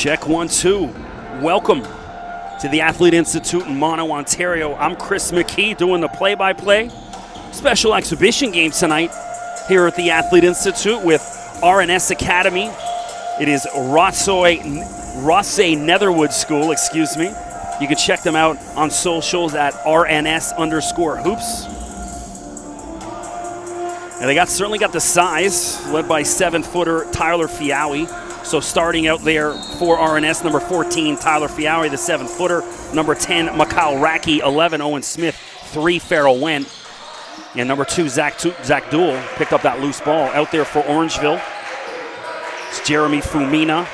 Check 1, 2. Welcome to the Athlete Institute in Mono, Ontario. I'm Chris McKee doing the play-by-play. Special exhibition game tonight here at the Athlete Institute with RNS Academy. It is Rothesay Netherwood School, excuse me. You can check them out on socials at RNS_hoops. And they certainly got the size, led by 7-footer Tyler Fiawi. So starting out there for RNS, number 14, Tyler Fiawi, the 7-footer. Number 10, Mikhail Raki. 11, Owen Smith. 3, Farrell Went. And number 2, Zach Duell picked up that loose ball out there for Orangeville. It's Jeremy Fumina.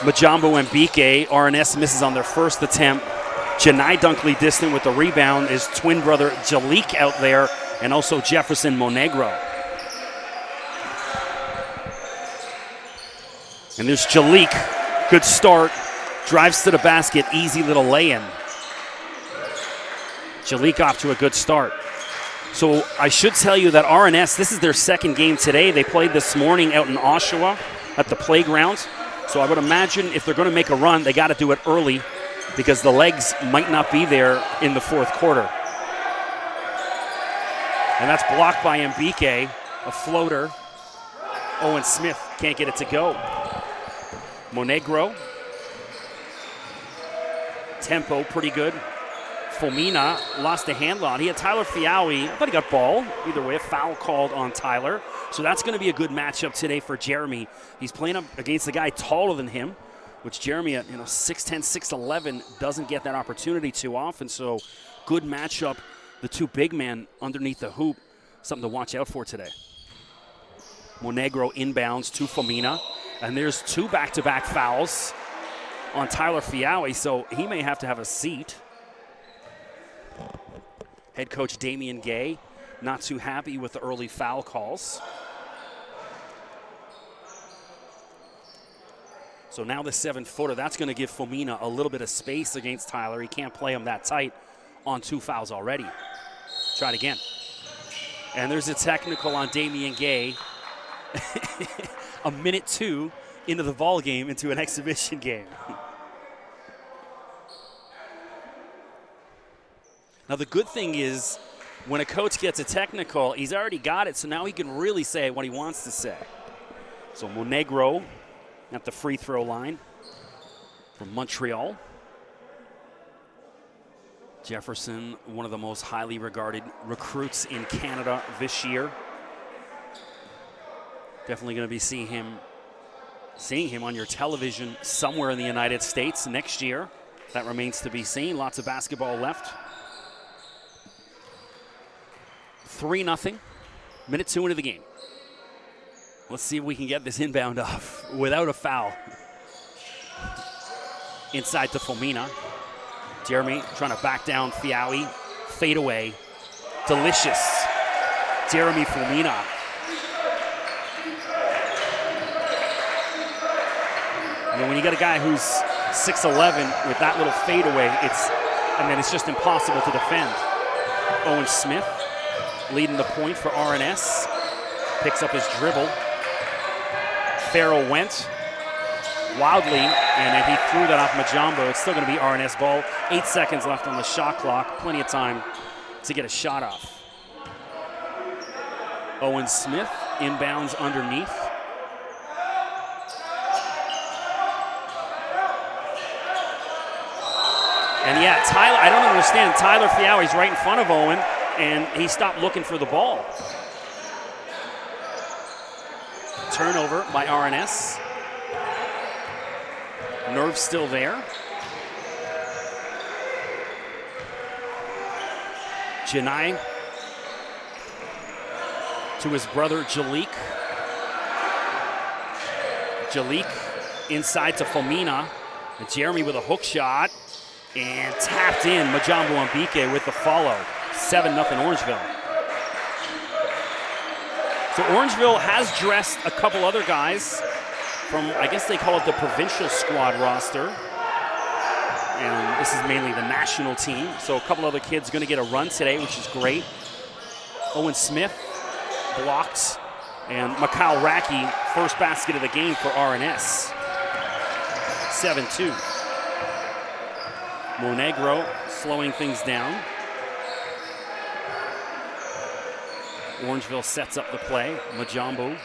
Majambo and Mbike. RNS misses on their first attempt. Janai Dunkley distant with the rebound is twin brother Jalik out there, and also Jefferson Monegro. And there's Jalik, good start, drives to the basket, easy little lay-in. Jalik off to a good start. So I should tell you that RNS, this is their second game today. They played this morning out in Oshawa at the playground. So I would imagine if they're going to make a run, they got to do it early because the legs might not be there in the fourth quarter. And that's blocked by Mbike, a floater. Owen Smith can't get it to go. Monegro. Tempo pretty good. Fomina lost the handle on. He had Tyler Fiawi. I thought he got ball. Either way, a foul called on Tyler. So that's going to be a good matchup today for Jeremy. He's playing up against a guy taller than him, which Jeremy at 6'10", 6'11", doesn't get that opportunity too often. So good matchup. The two big men underneath the hoop. Something to watch out for today. Monegro inbounds to Fomina. And there's 2 back-to-back fouls on Tyler Fiawi, so he may have to have a seat. Head coach Damian Gay not too happy with the early foul calls. So now the 7-footer, that's going to give Fomina a little bit of space against Tyler. He can't play him that tight on 2 fouls already. Try it again. And there's a technical on Damian Gay. A minute 2 into the ball game, into an exhibition game. Now the good thing is when a coach gets a technical, he's already got it, so now he can really say what he wants to say. So Monegro at the free throw line from Montreal. Jefferson, one of the most highly regarded recruits in Canada this year. Definitely going to be seeing him on your television somewhere in the United States next year. That remains to be seen. Lots of basketball left. 3-0. Minute 2 into the game. Let's see if we can get this inbound off without a foul. Inside to Fomina. Jeremy trying to back down Fiawi. Fade away. Delicious. Jeremy Fomina. I mean, when you got a guy who's 6'11" with that little fadeaway, it's just impossible to defend. Owen Smith leading the point for RNS. Picks up his dribble. Farrell Went wildly, and then he threw that off Majambo. It's still going to be RNS ball. 8 seconds left on the shot clock. Plenty of time to get a shot off. Owen Smith inbounds underneath. And yeah, Tyler, I don't understand. Tyler Fiawi's right in front of Owen, and he stopped looking for the ball. Turnover by RNS. Nerve still there. Janai to his brother Jalik. Jalik inside to Fomina. And Jeremy with a hook shot. And tapped in Majambo and Mbike with the follow. 7-0 Orangeville. So Orangeville has dressed a couple other guys from, I guess they call it the provincial squad roster. And this is mainly the national team. So a couple other kids going to get a run today, which is great. Owen Smith blocked. And Mikhail Raki, first basket of the game for RNS. 7-2. Monegro slowing things down. Orangeville sets up the play. Majambu.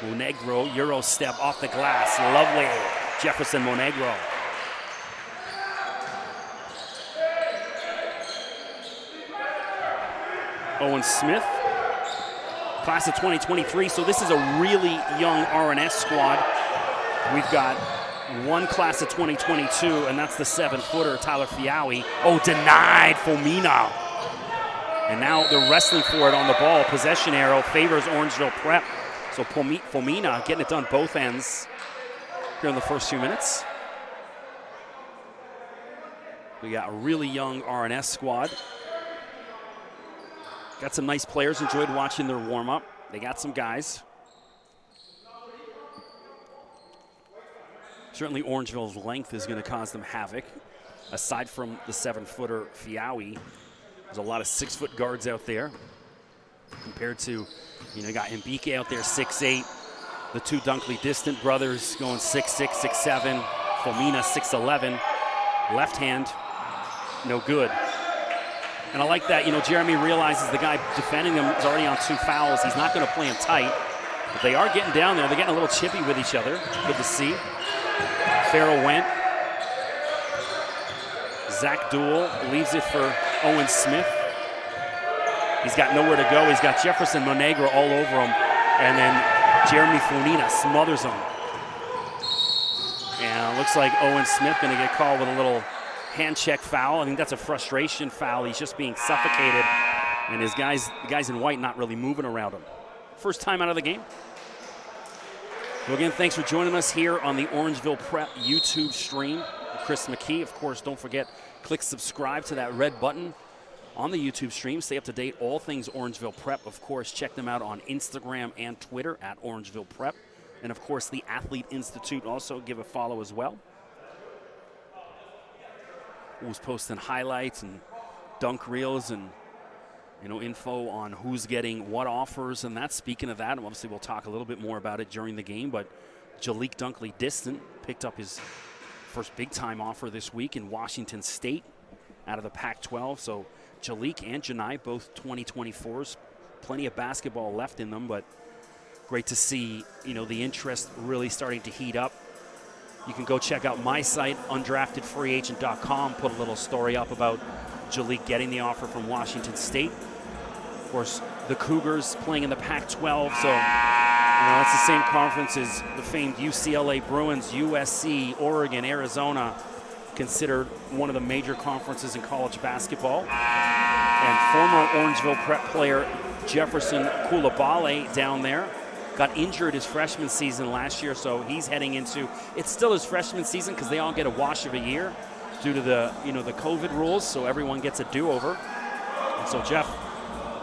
Monegro, Euro step off the glass. Lovely. Jefferson Monegro. Owen Smith, class of 2023. So this is a really young RNS squad. We've got one class of 2022, and that's the 7-footer, Tyler Fiawi. Oh, denied Fomina. And now they're wrestling for it on the ball. Possession arrow favors Orangeville Prep. So Fomina getting it done both ends here in the first few minutes. We got a really young RNS squad. Got some nice players, enjoyed watching their warm-up. They got some guys. Certainly Orangeville's length is going to cause them havoc. Aside from the 7-footer Fiawi, there's a lot of 6-foot guards out there. Compared to, you got Mbike out there, 6'8". The two Dunkley Distant brothers going 6'6", 6'7". Fomina, 6'11". Left hand, no good. And I like that, Jeremy realizes the guy defending him is already on 2 fouls. He's not going to play him tight. But they are getting down there. They're getting a little chippy with each other. Good to see. Farrell went. Zach Duell leaves it for Owen Smith. He's got nowhere to go. He's got Jefferson Monegro all over him. And then Jeremy Fomina smothers him. And it looks like Owen Smith going to get called with a little hand check foul. I think that's a frustration foul. He's just being suffocated. And the guys in white not really moving around him. First time out of the game. So again, thanks for joining us here on the Orangeville Prep YouTube stream. Chris McKee, of course, don't forget, click subscribe to that red button on the YouTube stream. Stay up to date, all things Orangeville Prep. Of course, check them out on Instagram and Twitter at Orangeville Prep. And of course, the Athlete Institute, also give a follow as well. Who's posting highlights and dunk reels and info on who's getting what offers, and that's speaking of that. Obviously, we'll talk a little bit more about it during the game, but Jalik Dunkley Distant picked up his first big-time offer this week in Washington State out of the Pac-12. So Jalik and Janai, both 2024s, plenty of basketball left in them, but great to see, the interest really starting to heat up. You can go check out my site, undraftedfreeagent.com, put a little story up about Jalik getting the offer from Washington State. Of course, the Cougars playing in the Pac-12, so it's the same conference as the famed UCLA Bruins, USC, Oregon, Arizona, considered one of the major conferences in college basketball. And former Orangeville Prep player Jefferson Koulibaly down there got injured his freshman season last year, so he's heading into, it's still his freshman season because they all get a wash of a year due to the, the COVID rules, so everyone gets a do-over. And so Jeff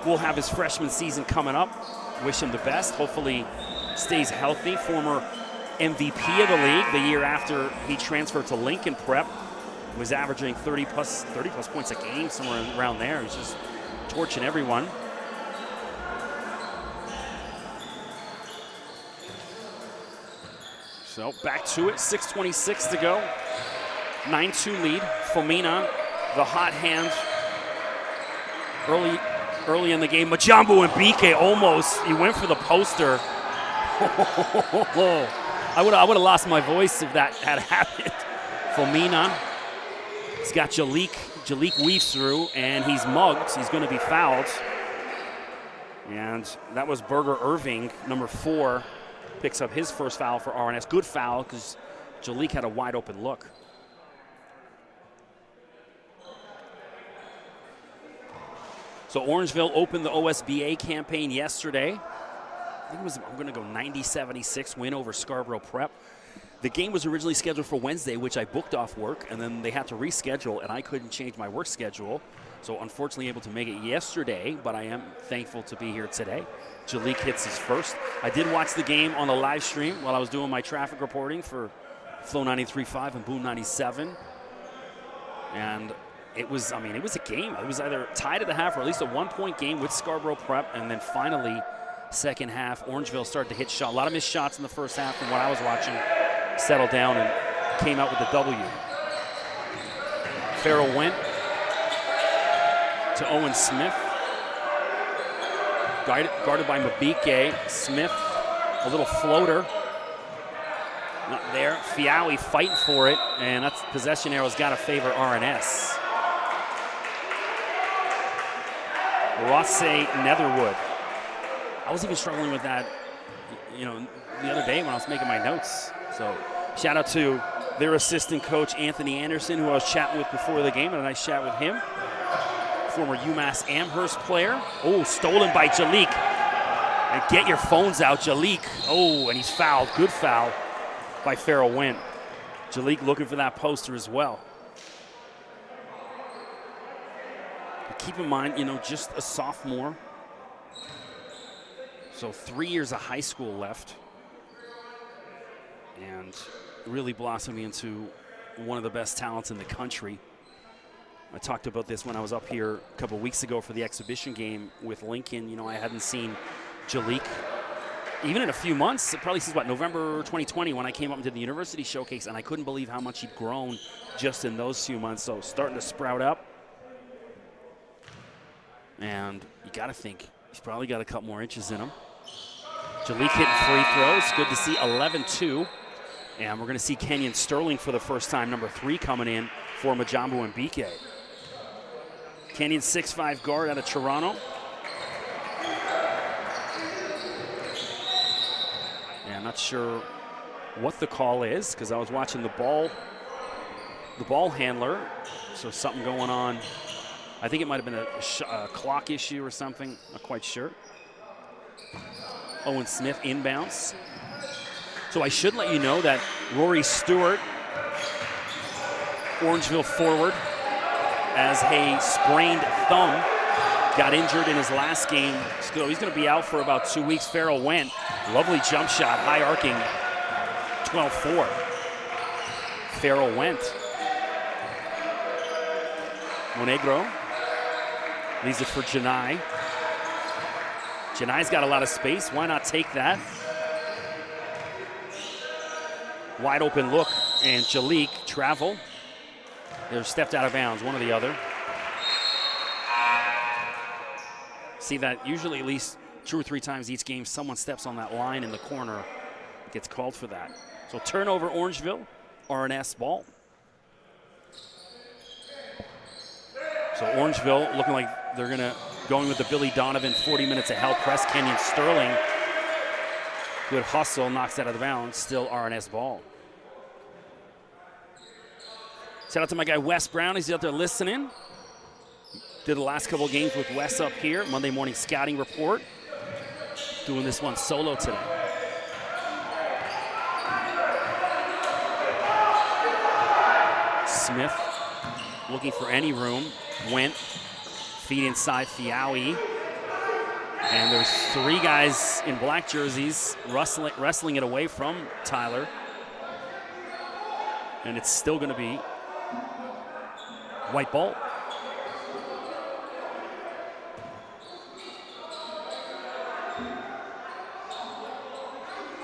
will have his freshman season coming up. Wish him the best. Hopefully stays healthy. Former MVP of the league the year after he transferred to Lincoln Prep. Was averaging 30 plus points a game, somewhere around there. He's just torching everyone. So back to it, 6:26 to go. 9-2 lead. Fomina, the hot hand early in the game. Majambu and Mbike almost, he went for the poster. I would have lost my voice if that had happened. Fomina, he's got Jalik. Jalik weaves through, and he's mugged. He's going to be fouled. And that was Berger Irving, number 4. Picks up his first foul for RNS. Good foul because Jalik had a wide open look. So Orangeville opened the OSBA campaign yesterday. I think it was, I'm going to go 90-76 win over Scarborough Prep. The game was originally scheduled for Wednesday, which I booked off work, and then they had to reschedule, and I couldn't change my work schedule. So unfortunately able to make it yesterday, but I am thankful to be here today. Jalik hits his first. I did watch the game on the live stream while I was doing my traffic reporting for Flow 93.5 and Boom 97. And it was a game. It was either tied at the half or at least a 1-point game with Scarborough Prep, and then finally, second half, Orangeville started to hit shots. A lot of missed shots in the first half from what I was watching. settled down and came out with the W. Farrell went to Owen Smith. Guarded by Mabike. Smith, a little floater. Not there. Fiawi fighting for it, and that's possession arrow's got to favor RNS. Rothesay, Netherwood. I was even struggling with that, the other day when I was making my notes. So shout out to their assistant coach, Anthony Anderson, who I was chatting with before the game. Had a nice chat with him. Former UMass Amherst player. Oh, stolen by Jalik. And get your phones out, Jalik. Oh, and he's fouled. Good foul by Farrell Went. Jalik looking for that poster as well. But keep in mind, just a sophomore. So 3 years of high school left. And really blossoming into one of the best talents in the country. I talked about this when I was up here a couple weeks ago for the exhibition game with Lincoln. I hadn't seen Jalik even in a few months, probably since November 2020 when I came up and did the university showcase, and I couldn't believe how much he'd grown just in those few months. So starting to sprout up. And you got to think he's probably got a couple more inches in him. Jalik hitting free throws. Good to see 11-2. And we're going to see Kenyon Sterling for the first time, number 3 coming in for Majambu and BK. Kenyon 6'5" guard out of Toronto. Yeah, I'm not sure what the call is because I was watching the ball handler. So something going on. I think it might have been a clock issue or something. Not quite sure. Owen Smith inbounds. So I should let you know that Rory Stewart, Orangeville forward, as a sprained thumb, got injured in his last game. So he's going to be out for about 2 weeks. Farrell Went. Lovely jump shot, high arcing, 12-4. Farrell Went. Monegro leaves it for Janai. Janai's got a lot of space. Why not take that? Wide open look, and Jalik travel. They're stepped out of bounds, one or the other. See that usually at least 2 or 3 times each game, someone steps on that line in the corner, gets called for that. So turnover, Orangeville, RNS ball. So Orangeville looking like they're going with the Billy Donovan 40 minutes of hell press. Kenyon Sterling, good hustle, knocks that out of the bounds, still RNS ball. Shout out to my guy Wes Brown, he's out there listening. Did the last couple of games with Wes up here, Monday morning scouting report. Doing this one solo today. Smith looking for any room. Went, feet inside Fiawi. And there's 3 guys in black jerseys wrestling it away from Tyler. And it's still going to be white ball.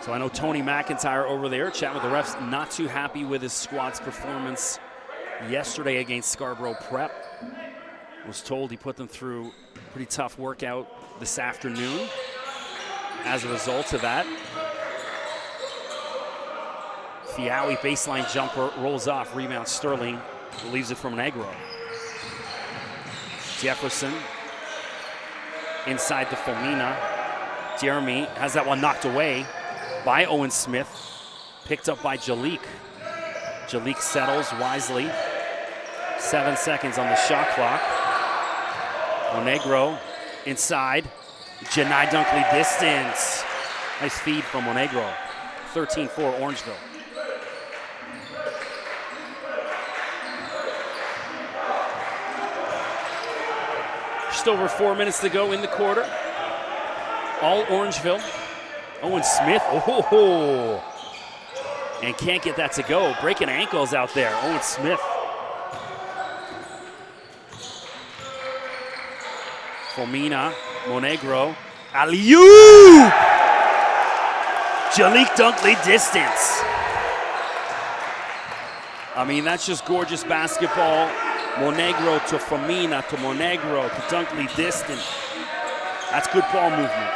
So I know Tony McIntyre over there chatting with the refs, not too happy with his squad's performance yesterday against Scarborough Prep. Was told he put them through a pretty tough workout this afternoon. As a result of that, Fiawi baseline jumper rolls off, rebound Sterling, leaves it from Negro. Jefferson inside to Fomina. Jeremy has that one knocked away by Owen Smith, picked up by Jalik. Jalik settles wisely. 7 seconds on the shot clock. Monegro inside. Janai Dunkley distance. Nice feed from Monegro. 13-4 Orangeville. Just over 4 minutes to go in the quarter. All Orangeville. Owen Smith, oh, and can't get that to go. Breaking ankles out there, Owen Smith. Fomina, Monegro, alley-oop! Jalik Dunkley distance. I mean, that's just gorgeous basketball. Monegro to Famina to Monegro to Dunkley Distant. That's good ball movement.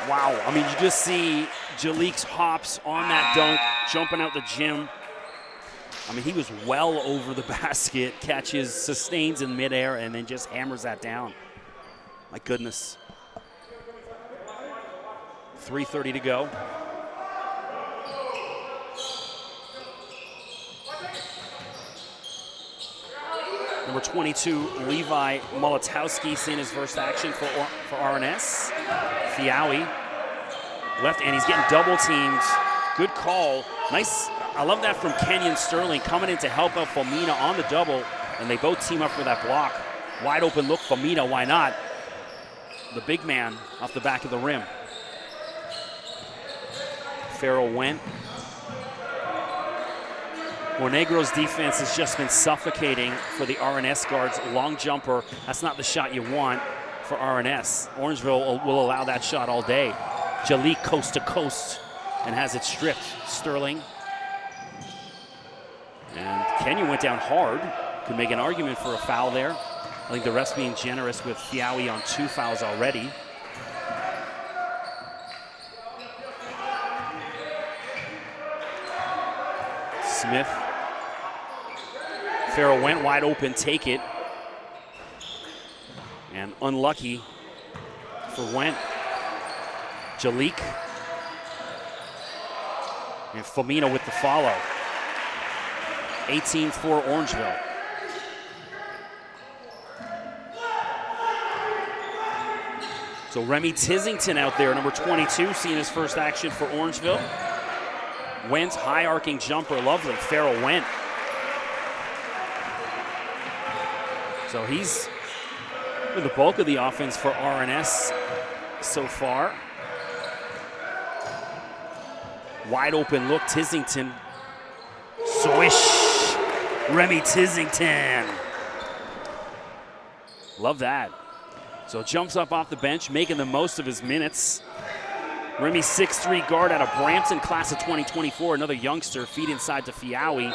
Wow, I mean, you just see Jalik's hops on that dunk, jumping out the gym. I mean, he was well over the basket, catches, sustains in midair, and then just hammers that down. My goodness. 3:30 to go. Number 22, Levi Molotowski, seeing his first action for RNS. Fiawi, left, and he's getting double teamed. Good call. Nice. I love that from Kenyon Sterling coming in to help out Famina on the double, and they both team up for that block. Wide open look, Famina, why not? The big man off the back of the rim. Farrell went. Monegro's defense has just been suffocating for the RNS guards. Long jumper, that's not the shot you want for RNS. Orangeville will allow that shot all day. Jalik coast to coast and has it stripped. Sterling. And Kenyon went down hard. Could make an argument for a foul there. I think the refs being generous with Fiawi on 2 fouls already. Smith. Farrell went wide open, take it. And unlucky for Went. Jalik. And Famina with the follow. 18 for Orangeville. So Remy Tissington out there, number 22, seeing his first action for Orangeville. Went, high arcing jumper, lovely. Farrell went. So he's with the bulk of the offense for RNS so far. Wide open look, Tissington. Swish, Remy Tissington. Love that. So jumps up off the bench, making the most of his minutes. Remy, 6'3" guard out of Brampton, class of 2024. Another youngster, feed inside to Fiawi.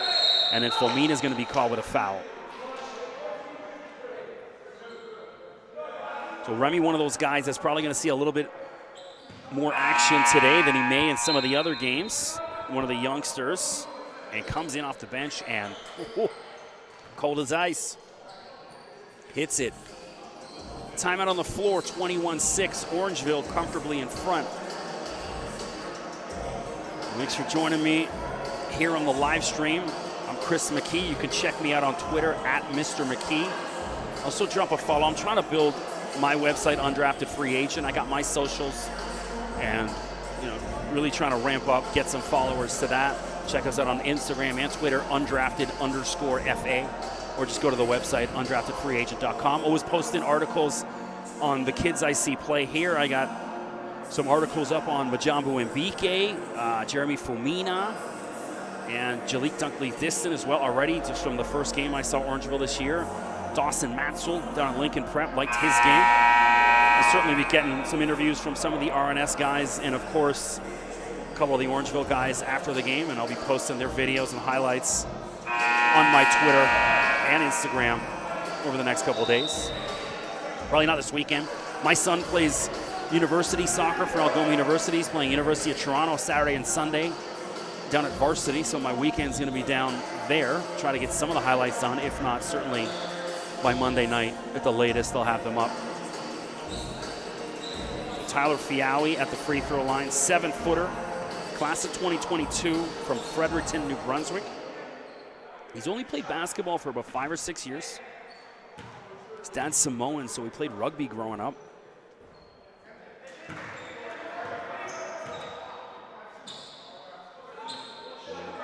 And then Fomina's going to be called with a foul. So Remy, one of those guys that's probably going to see a little bit more action today than he may in some of the other games. One of the youngsters. And comes in off the bench and cold as ice. Hits it. Timeout on the floor, 21-6. Orangeville comfortably in front. Thanks for joining me here on the live stream. I'm Chris McKee. You can check me out on Twitter at Mr. McKee. Also drop a follow. I'm trying to build my website, Undrafted Free Agent. I got my socials and really trying to ramp up, get some followers to that. Check us out on Instagram and Twitter, undrafted_FA, or just go to the website, undraftedfreeagent.com. Always posting articles on the kids I see play here. I got some articles up on Majambu Mbike, Jeremy Famina, and Jalik Dunkley Distant as well already, just from the first game I saw Orangeville this year. Dawson Matzel down at Lincoln Prep, liked his game. I'll certainly be getting some interviews from some of the RNS guys, and of course, a couple of the Orangeville guys after the game, and I'll be posting their videos and highlights on my Twitter and Instagram over the next couple of days. Probably not this weekend. My son plays university soccer for Algoma University. He's playing University of Toronto Saturday and Sunday down at varsity, so my weekend's going to be down there. Try to get some of the highlights done. If not, certainly by Monday night at the latest, they'll have them up. Tyler Fiawi at the free throw line, 7-footer, class of 2022 from Fredericton, New Brunswick. He's only played basketball for about 5 or 6 years. His dad's Samoan, so he played rugby growing up.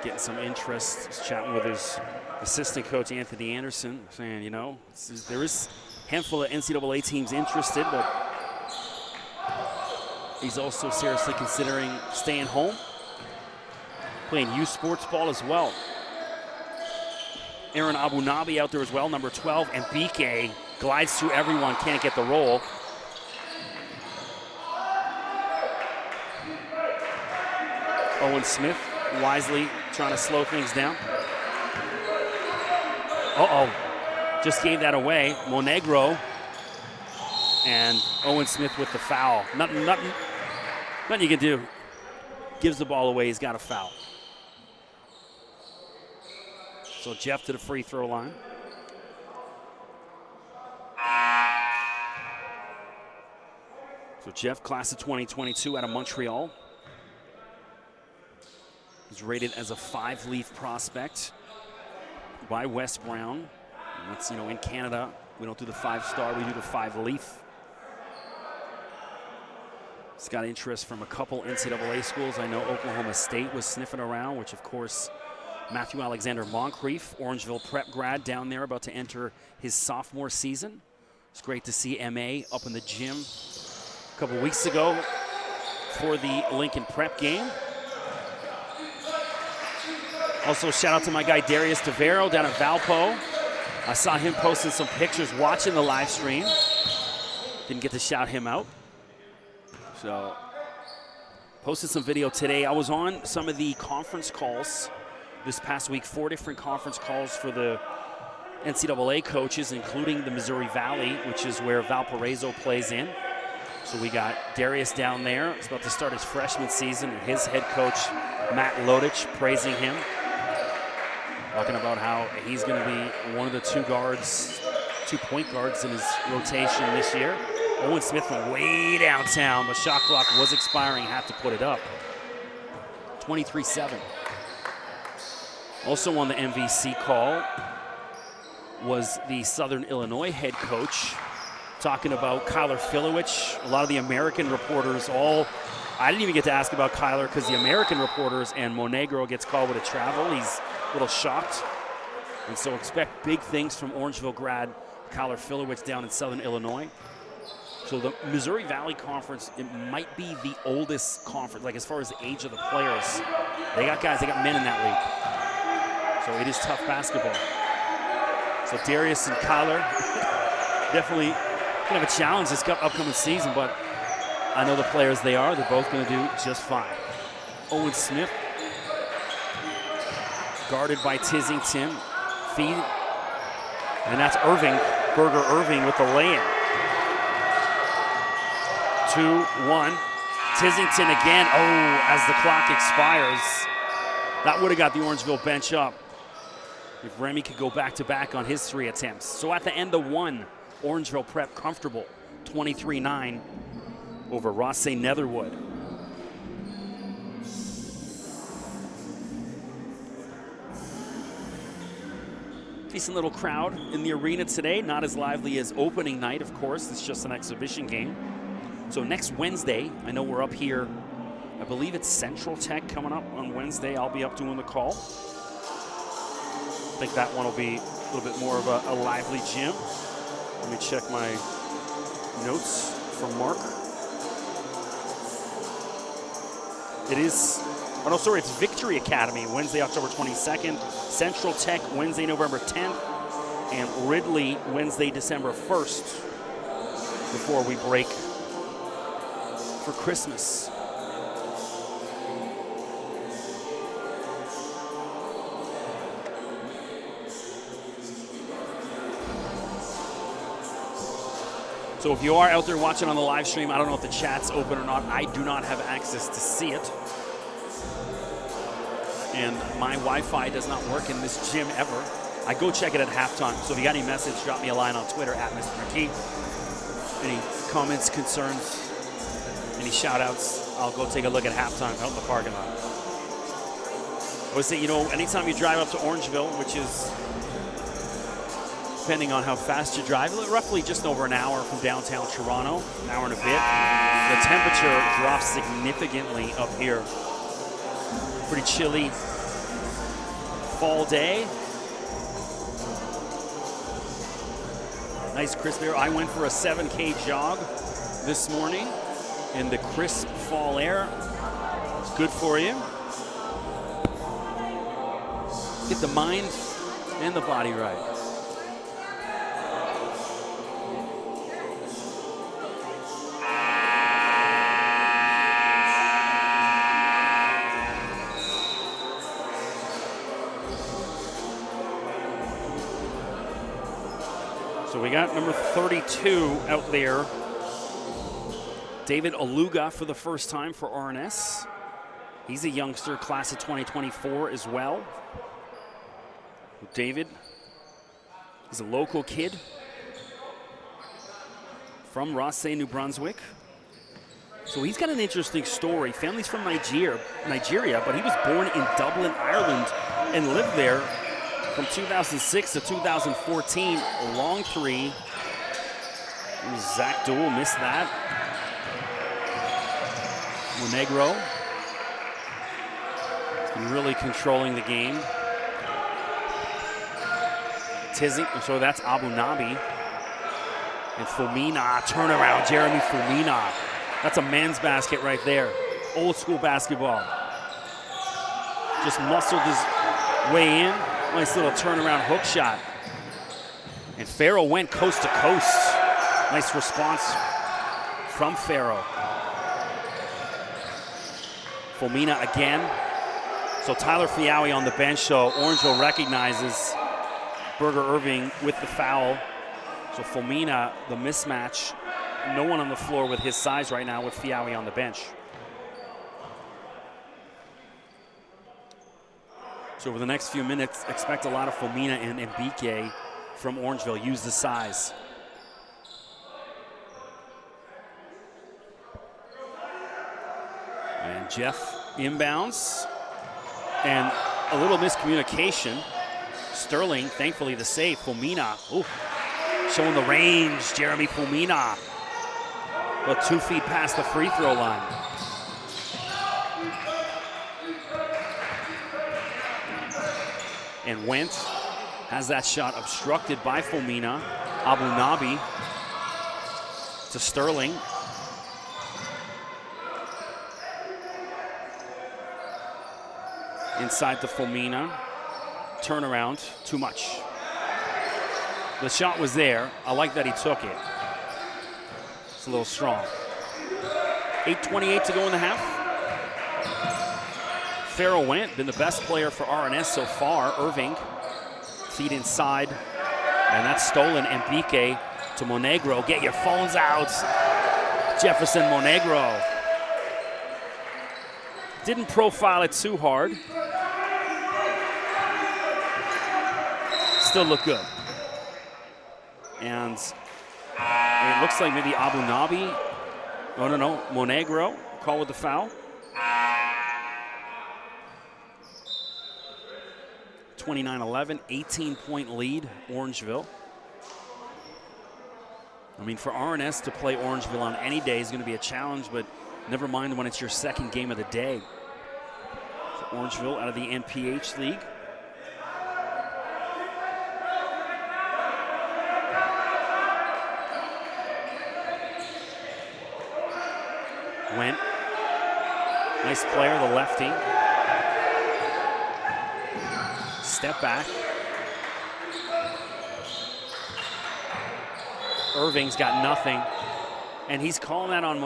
Getting some interest. He's chatting with his assistant coach, Anthony Anderson, saying, there is a handful of NCAA teams interested, but he's also seriously considering staying home, playing youth sports ball as well. Aaron Abunabi out there as well, number 12, and BK glides through everyone, can't get the roll. Owen Smith wisely trying to slow things down. Uh-oh, just gave that away. Monegro and Owen Smith with the foul. Nothing you can do. Gives the ball away, he's got a foul. So Jeff to the free throw line. So Jeff, class of 2022 out of Montreal. He's rated as a 5-leaf prospect by West Brown. And that's, in Canada, we don't do the 5-star, we do the 5-leaf. He's got interest from a couple NCAA schools. I know Oklahoma State was sniffing around, which of course, Matthew Alexander Moncrief, Orangeville prep grad down there, about to enter his sophomore season. It's great to see MA up in the gym a couple weeks ago for the Lincoln prep game. Also, shout out to my guy Darius DeVero down at Valpo. I saw him posting some pictures watching the live stream. Didn't get to shout him out. So, posted some video today. I was on some of the conference calls this past week, 4 different conference calls for the NCAA coaches, including the Missouri Valley, which is where Valparaiso plays in. So we got Darius down there. He's about to start his freshman season, and his head coach, Matt Lodich, praising him. Talking about how he's going to be one of the 2 point guards in his rotation this year. Owen Smith from way downtown, but shot clock was expiring, had to put it up. 23-7. Also on the MVC call was the Southern Illinois head coach, talking about Kyler Filowich. A lot of the American reporters I didn't even get to ask about Kyler because the American reporters and Monegro gets called with a travel. He's a little shocked. And so expect big things from Orangeville grad Kyler Filowich down in Southern Illinois. So the Missouri Valley Conference, it might be the oldest conference, like as far as the age of the players. They got men in that league. So it is tough basketball. So Darius and Kyler definitely gonna have a challenge this upcoming season, but I know the players they are. They're both gonna do just fine. Owen Smith, guarded by Tizing Tim. Feed, and that's Berger Irving with the lay-in. 2-1. Tizington again. Oh, as the clock expires. That would have got the Orangeville bench up if Remy could go back-to-back on his 3 attempts. So at the end of 1, Orangeville prep comfortable, 23-9 over Rothesay Netherwood. Decent little crowd in the arena today. Not as lively as opening night, of course. It's just an exhibition game. So next Wednesday, I know we're up here. I believe it's Central Tech coming up on Wednesday. I'll be up doing the call. I think that one will be a little bit more of a lively gym. Let me check my notes from Mark. It is, oh no, sorry, it's Victory Academy, Wednesday, October 22nd. Central Tech, Wednesday, November 10th. And Ridley, Wednesday, December 1st, before we break for Christmas. So if you are out there watching on the live stream, I don't know if the chat's open or not. I do not have access to see it. And my Wi-Fi does not work in this gym ever. I go check it at halftime. So if you got any message, drop me a line on Twitter at Mr. McKee. Any comments, concerns, any shout outs, I'll go take a look at halftime out in the parking lot. I would say, you know, anytime you drive up to Orangeville, which is, depending on how fast you drive, roughly just over an hour from downtown Toronto, an hour and a bit, the temperature drops significantly up here. Pretty chilly fall day. Nice crisp air. I went for a 7K jog this morning in the crisp fall air. It's good for you. Get the mind and the body right. So we got number 32 out there. David Aluga for the first time for RNS. He's a youngster, class of 2024 as well. David is a local kid from Rothesay, New Brunswick. So he's got an interesting story. Family's from Nigeria, but he was born in Dublin, Ireland, and lived there from 2006 to 2014. A long three. Zach Duell missed that. Monegro has been really controlling the game. So that's Abu Nabi. And Fumina, turnaround, Jeremy Fumina. That's a men's basket right there. Old school basketball. Just muscled his way in. Nice little turnaround hook shot. And Farrell went coast to coast. Nice response from Farrell. Fumina again. So Tyler Fiawi on the bench, so Orangeville recognizes Berger Irving with the foul. So Fumina, the mismatch. No one on the floor with his size right now with Fiawi on the bench. So over the next few minutes, expect a lot of Fumina and Mbike from Orangeville. Use the size. And Jeff inbounds. And a little miscommunication. Sterling, thankfully, the save. Fumina, ooh, showing the range. Jeremy Fumina. But 2 feet past the free throw line. And Went has that shot obstructed by Fumina. Abu Nabi to Sterling. Inside to Fumina. Turnaround, too much. The shot was there. I like that he took it. It's a little strong. 8:28 to go in the half. Farrell Went, been the best player for RNS so far. Irving, feet inside. And that's stolen. Mbike to Monegro. Get your phones out. Jefferson Monegro. Didn't profile it too hard. Still look good. And it looks like maybe Abu Nabi. Oh, no, Monegro. Call with the foul. 29-11, 18-point lead, Orangeville. I mean, for RNS to play Orangeville on any day is going to be a challenge, but never mind when it's your second game of the day. So Orangeville out of the NPH League. Went. Nice player, the lefty. Step back. Irving's got nothing. And he's calling that on.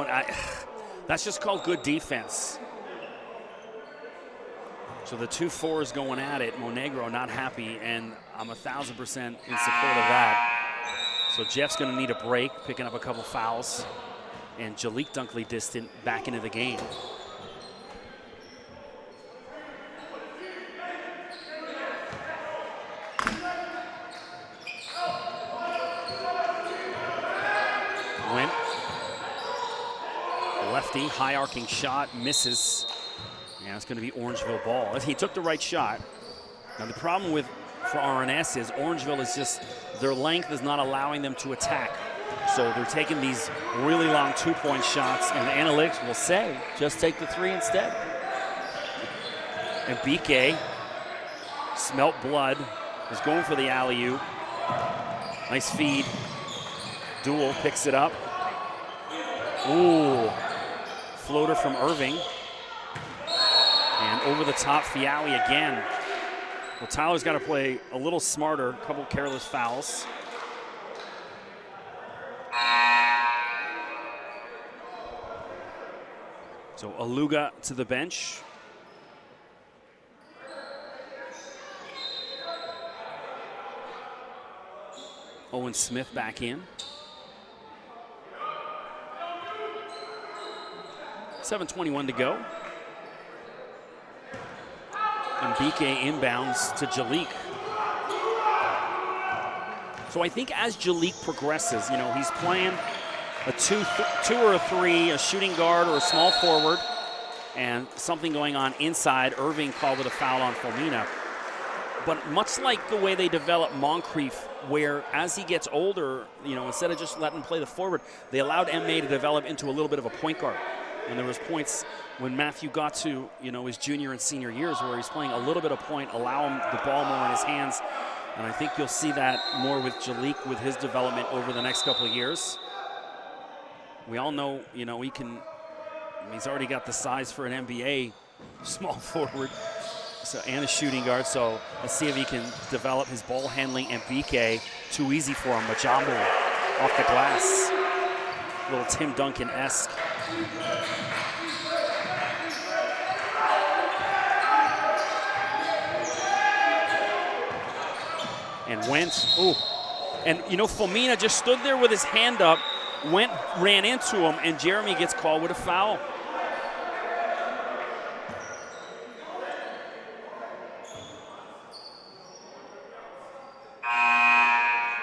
That's just called good defense. So the 2-4s going at it. Monegro not happy, and I'm 1,000% in support of that. So Jeff's going to need a break, picking up a couple fouls. And Jalik Dunkley distant back into the game. Went. Lefty, high arcing shot, misses. Yeah, it's going to be Orangeville ball. He took the right shot. Now the problem for RNS is Orangeville is just, their length is not allowing them to attack. So they're taking these really long 2-point shots, and the analytics will say, just take the 3 instead. And BK smelt blood, is going for the alley-oop. Nice feed. Duell picks it up. Ooh, floater from Irving. And over the top, Fiawi again. Well, Tyler's got to play a little smarter, a couple careless fouls. So Aluga to the bench. Owen Smith back in. 7:21 to go. And BK inbounds to Jalik. So I think as Jalik progresses, you know, he's playing a two or a three, a shooting guard or a small forward, and something going on inside. Irving called it a foul on Fomina. But much like the way they develop Moncrief, where as he gets older, you know, instead of just letting him play the forward, they allowed M.A. to develop into a little bit of a point guard. And there was points when Matthew got to, you know, his junior and senior years where he's playing a little bit of point, allow him the ball more in his hands. And I think you'll see that more with Jalik with his development over the next couple of years. We all know, you know, he's already got the size for an NBA small forward and a shooting guard. So let's see if he can develop his ball handling. And BK, too easy for him. Majambo off the glass. A little Tim Duncan-esque. And went, ooh. And, you know, Fomina just stood there with his hand up, ran into him, and Jeremy gets called with a foul.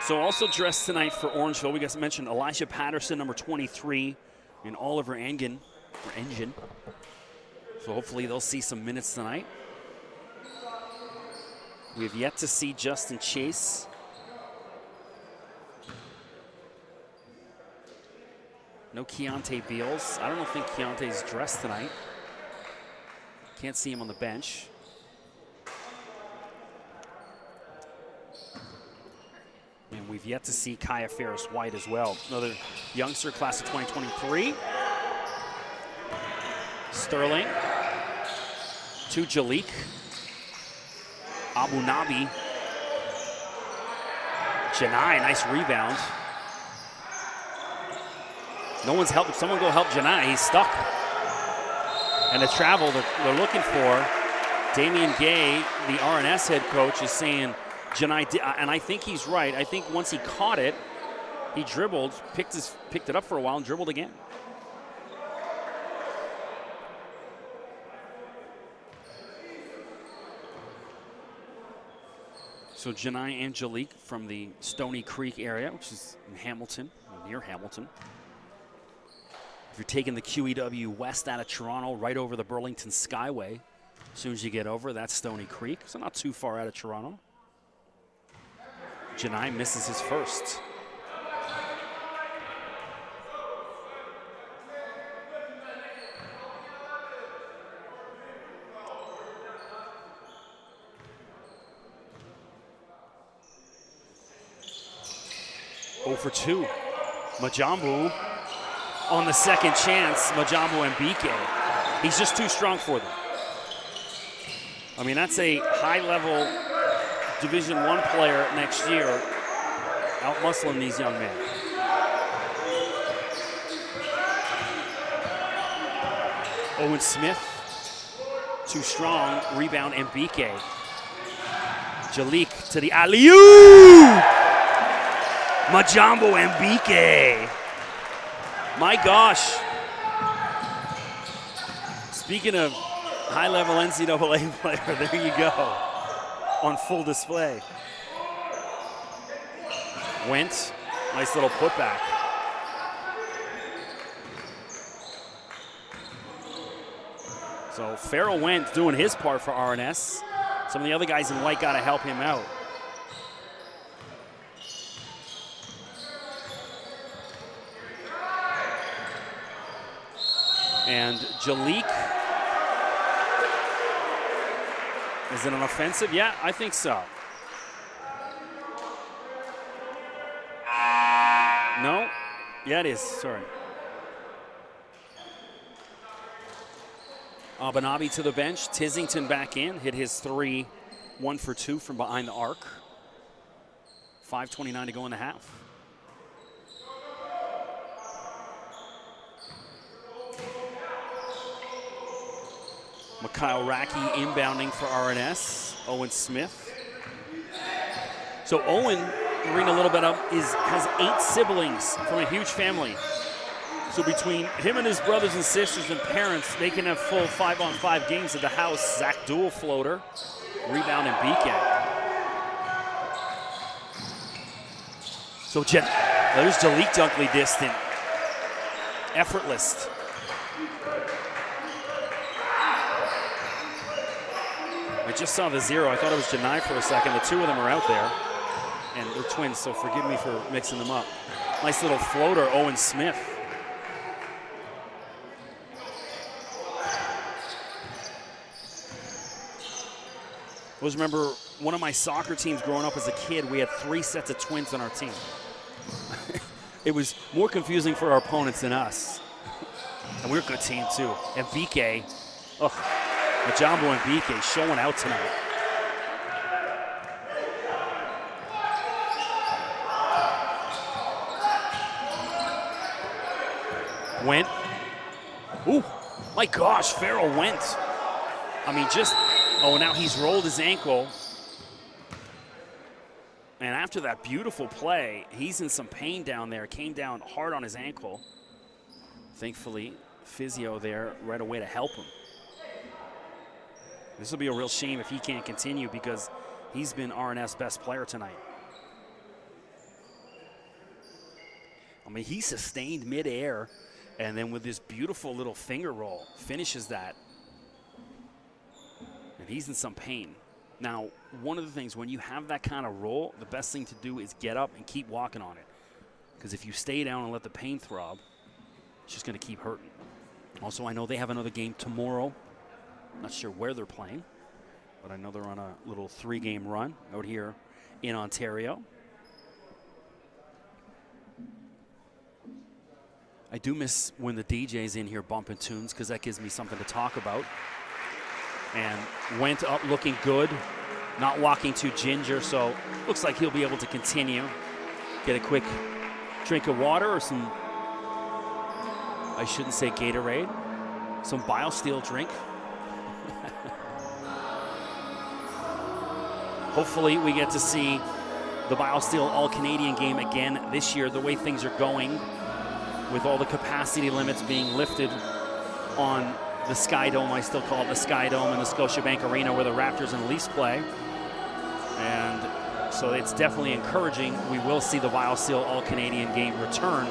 So also dressed tonight for Orangeville, we just mentioned Elijah Patterson, number 23, and Oliver Engen. So hopefully they'll see some minutes tonight. We have yet to see Justin Chase. No Keontae Beals. I don't think Keontae's dressed tonight. Can't see him on the bench. And we've yet to see Kaya Ferris-White as well. Another youngster, class of 2023. Sterling to Jalik. Abu Nabi. Janai, nice rebound. No one's helping. Someone go help Janai. He's stuck. And the travel they're looking for. Damian Gay, the RNS head coach, is saying Janai, and I think he's right. I think once he caught it, he dribbled, picked it up for a while, and dribbled again. So Janai and Jalik from the Stony Creek area, which is in Hamilton, near Hamilton. If you're taking the QEW west out of Toronto, right over the Burlington Skyway, as soon as you get over, that's Stony Creek, so not too far out of Toronto. Janai misses his first. For 2. Majambo on the second chance. Majambo and BK. He's just too strong for them. I mean, that's a high-level Division I player next year, out-muscling these young men. Owen Smith, too strong. Rebound and BK. Jalik to the alley-oop! Majambo and BK. My gosh. Speaking of high-level NCAA player, there you go. On full display. Went. Nice little putback. So Farrell Went doing his part for RNS. Some of the other guys in white got to help him out. And Jalik, is it an offensive? Yeah, I think so. No? Yeah, it is, sorry. Abanabi to the bench, Tizington back in, hit his 3, 1 for 2 from behind the arc. 5:29 to go in the half. Mikhail Racky inbounding for RNS. Owen Smith. So Owen reading a little bit up, has 8 siblings from a huge family. So between him and his brothers and sisters and parents, they can have full 5-on-5 games at the house. Zach dual floater, rebound and BK. So there's Jalik Dunkley distant. Effortless. I just saw the 0. I thought it was Janai for a second. The 2 of them are out there. And they're twins, so forgive me for mixing them up. Nice little floater, Owen Smith. I always remember one of my soccer teams growing up as a kid, we had 3 sets of twins on our team. It was more confusing for our opponents than us. And we're a good team too. And BK, Majambo and BK showing out tonight. Went. Ooh, my gosh, Farrell went. I mean, now he's rolled his ankle. And after that beautiful play, he's in some pain down there. Came down hard on his ankle. Thankfully, physio there right away to help him. This will be a real shame if he can't continue because he's been RNF's best player tonight. I mean, he sustained midair and then with this beautiful little finger roll, finishes that. And he's in some pain. Now, one of the things, when you have that kind of roll, the best thing to do is get up and keep walking on it. Because if you stay down and let the pain throb, it's just going to keep hurting. Also, I know they have another game tomorrow. Not sure where they're playing, but I know they're on a little 3-game run out here in Ontario. I do miss when the DJ's in here bumping tunes because that gives me something to talk about. And went up looking good, not walking too ginger, so looks like he'll be able to continue. Get a quick drink of water or some, I shouldn't say Gatorade, some BioSteel drink. Hopefully we get to see the BioSteel All-Canadian game again this year, the way things are going with all the capacity limits being lifted on the Sky Dome. I still call it the Sky Dome in the Scotiabank Arena where the Raptors and Leafs play. And so it's definitely encouraging. We will see the BioSteel All-Canadian game return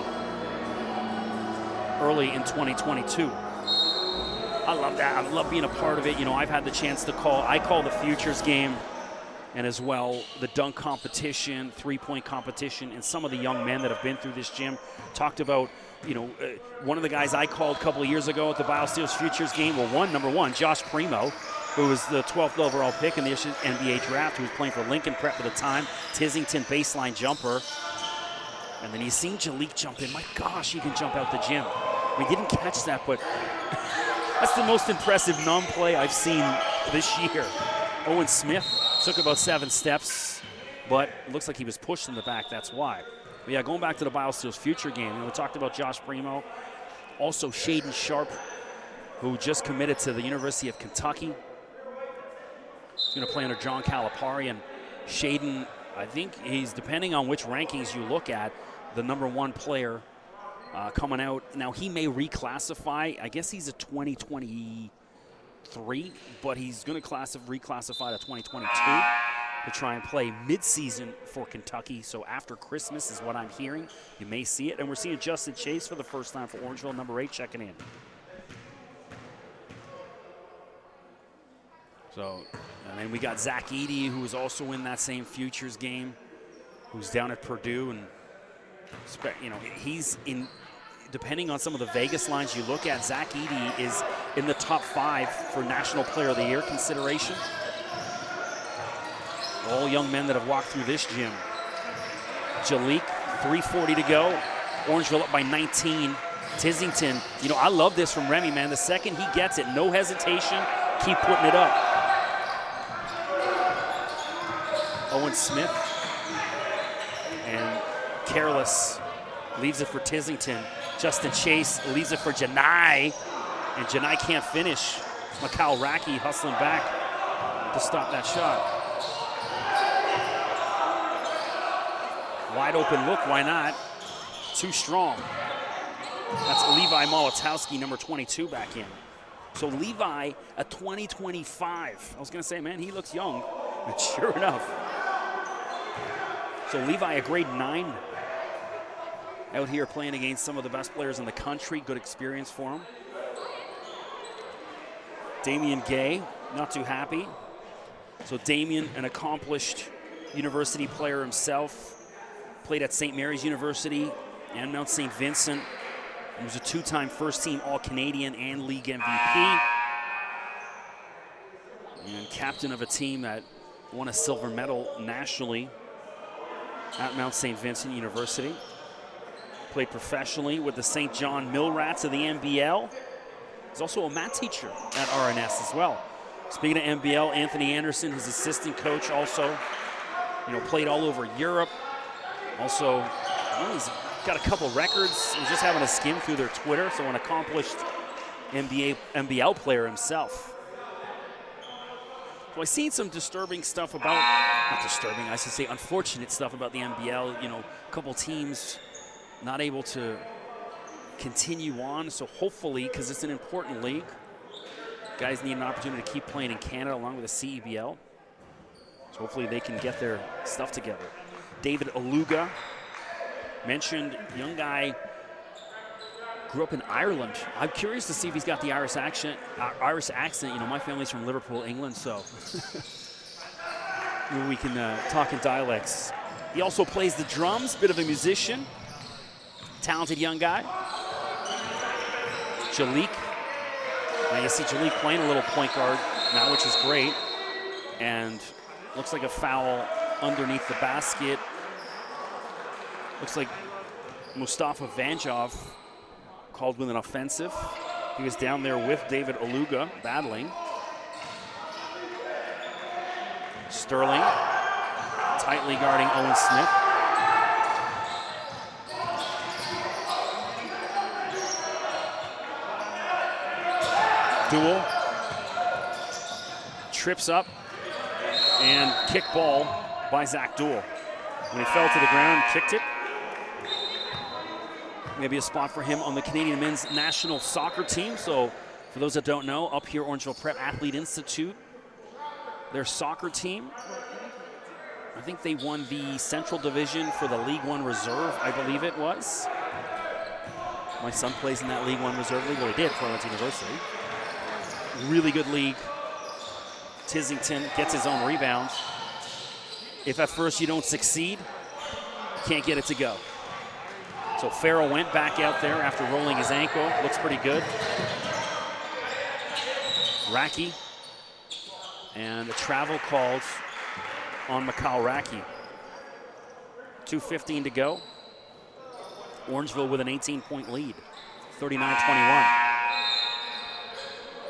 early in 2022. I love that. I love being a part of it. You know, I've had the chance to I call the Futures game and as well the dunk competition, 3-point competition, and some of the young men that have been through this gym talked about, you know, one of the guys I called a couple of years ago at the BioSteel's Futures game, number one, Josh Primo, who was the 12th overall pick in the NBA draft, who was playing for Lincoln Prep at the time, Tizington baseline jumper. And then he's seen Jalik jump in. My gosh, he can jump out the gym. We didn't catch that, but that's the most impressive non-play I've seen this year. Owen Smith took about 7 steps, but it looks like he was pushed in the back, that's why. But yeah, going back to the BioSteel's Future game, you know, we talked about Josh Primo, also Shaden Sharp, who just committed to the University of Kentucky. He's going to play under John Calipari, and Shaden, I think he's, depending on which rankings you look at, the #1 player coming out. Now, he may reclassify. I guess he's a 2023, but he's going to reclassify to 2022 to try and play midseason for Kentucky. So after Christmas is what I'm hearing. You may see it. And we're seeing Justin Chase for the first time for Orangeville, #8, checking in. So, and then we got Zach Eady, who was also in that same Futures game, who's down at Purdue. And, you know, he's in, depending on some of the Vegas lines you look at, Zach Eady is in the top 5 for National Player of the Year consideration. All young men that have walked through this gym. Jalik, 3:40 to go. Orangeville up by 19. Tizington, you know, I love this from Remy, man. The second he gets it, no hesitation, keep putting it up. Owen Smith. And careless, leaves it for Tizington. Justin Chase leaves it for Janai, and Janai can't finish. Mikal Racki hustling back to stop that shot. Wide open look, why not? Too strong. That's Levi Molotowski, number 22, back in. So Levi, a 2025. I was going to say, man, he looks young. And sure enough. So Levi, a grade 9. Out here playing against some of the best players in the country. Good experience for him. Damian Gay, not too happy. So Damian, an accomplished university player himself. Played at St. Mary's University and Mount St. Vincent. He was a 2-time first-team All-Canadian and league MVP. And captain of a team that won a silver medal nationally at Mount St. Vincent University. Played professionally with the St. John Millrats of the NBL. He's also a math teacher at RNS as well. Speaking of NBL, Anthony Anderson, his assistant coach, also, played all over Europe. Also, he's got a couple records. He was just having a skim through their Twitter, so an accomplished NBL player himself. So I've seen some disturbing stuff about, not disturbing, I should say unfortunate stuff about the NBL. A couple teams not able to continue on. So hopefully, because it's an important league, guys need an opportunity to keep playing in Canada along with the CEBL. So hopefully they can get their stuff together. David Aluga, mentioned, young guy, grew up in Ireland. I'm curious to see if he's got the Irish accent. My family's from Liverpool, England, so maybe we can talk in dialects. He also plays the drums, bit of a musician. Talented young guy. Jalik. Now you see Jalik playing a little point guard now, which is great. And looks like a foul underneath the basket. Looks like Mustafa Vanjov called with an offensive. He was down there with David Aluga battling. Sterling tightly guarding Owen Smith. Duel. Trips up and kick ball by Zach Duel. When he fell to the ground, kicked it. Maybe a spot for him on the Canadian men's national soccer team. So for those that don't know, up here, Orangeville Prep Athlete Institute, their soccer team, I think they won the Central Division for the League One Reserve, I believe it was. My son plays in that League One Reserve League. Well, he did for Florence University. Really good league. Tissington gets his own rebound. If at first you don't succeed, you can't get it to go. So Farrell went back out there after rolling his ankle. Looks pretty good. Racky. And a travel called on Mikal Racky. 2:15 to go. Orangeville with an 18-point lead. 39-21.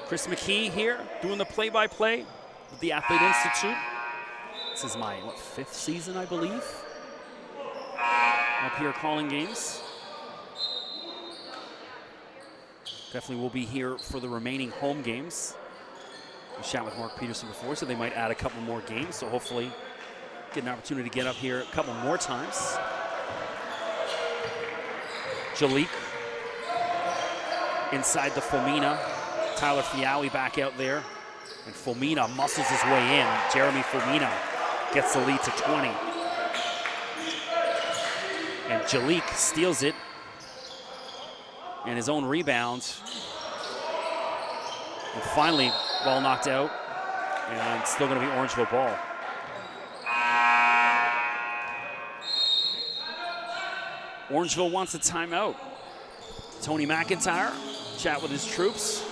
Chris McKee here doing the play-by-play with the Athlete Institute. This is my, 5th season, I believe, up here calling games. Definitely will be here for the remaining home games. We chat with Mark Peterson before, so they might add a couple more games. So hopefully get an opportunity to get up here a couple more times. Jalik inside the Fomina. Tyler Fiawi back out there. And Fomina muscles his way in. Jeremy Fomina gets the lead to 20. And Jalik steals it. And his own rebound. And finally, ball knocked out. And it's still going to be Orangeville ball. Orangeville wants a timeout. Tony McIntyre, chat with his troops.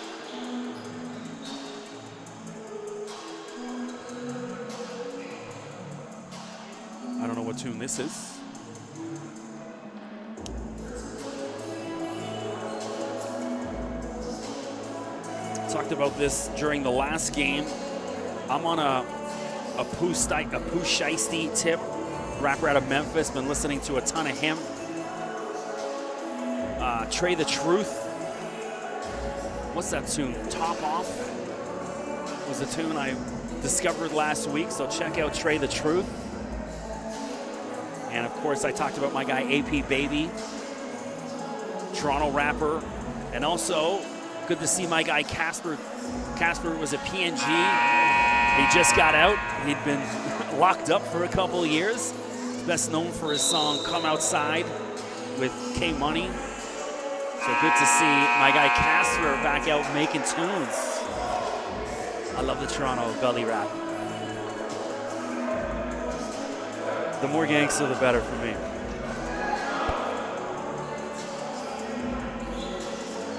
I don't know what tune this is. Talked about this during the last game. I'm on a Pooh Shiesty tip. Rapper out of Memphis, been listening to a ton of him. Trey the Truth. What's that tune? Top Off was the tune I discovered last week, so check out Trey the Truth. And of course, I talked about my guy AP Baby, Toronto rapper, and also good to see my guy Casper. Casper was a PNG. He just got out. He'd been locked up for a couple of years. He's best known for his song "Come Outside" with K Money. So good to see my guy Casper back out making tunes. I love the Toronto gully rap. The more gangster, the better for me.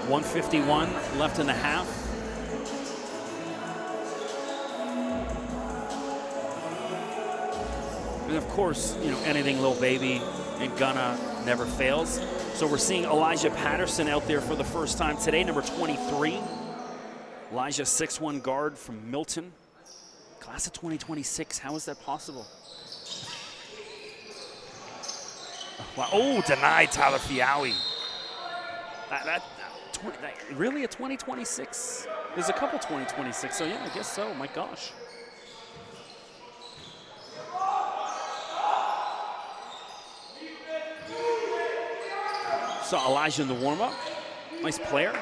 151 left in the half. And of course, you know, anything Lil Baby and Gunna never fails. So we're seeing Elijah Patterson out there for the first time today, number 23. Elijah, 6'1" guard from Milton. Class of 2026, how is that possible? Wow. Oh, denied Tyler Fiawi. Really a 2026? There's a couple 2026, so yeah, I guess so, my gosh. Saw Elijah in the warm-up. Nice player.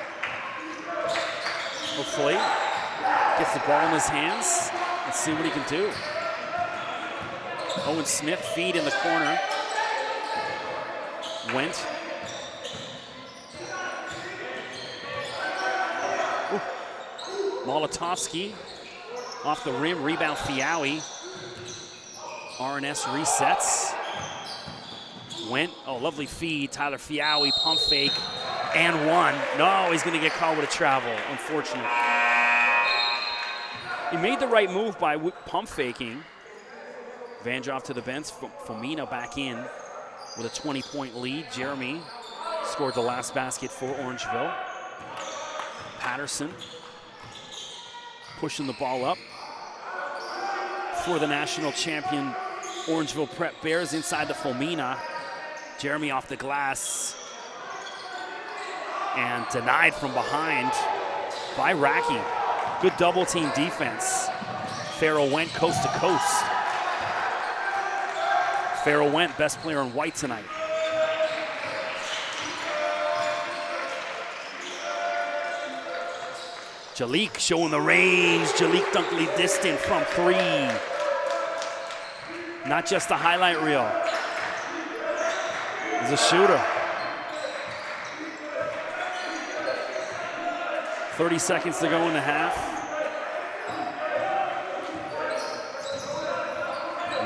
Hopefully gets the ball in his hands. Let's see what he can do. Owen Smith, feed in the corner. Went. Ooh. Molotovsky off the rim, rebound Fiawi. RNS resets. Went, oh, lovely feed. Tyler Fiawi, pump fake, and one. No, he's gonna get caught with a travel, unfortunate. He made the right move by pump faking. Vandroff to the bench, Fomina back in with a 20-point lead. Jeremy scored the last basket for Orangeville. Patterson pushing the ball up for the national champion Orangeville Prep Bears inside the Fomina. Jeremy off the glass and denied from behind by Racky. Good double team defense. Farrell went coast to coast. Farrell went best player in white tonight. Jalik showing the range. Jalik Dunkley distant from 3. Not just a highlight reel. He's a shooter. 30 seconds to go in the half.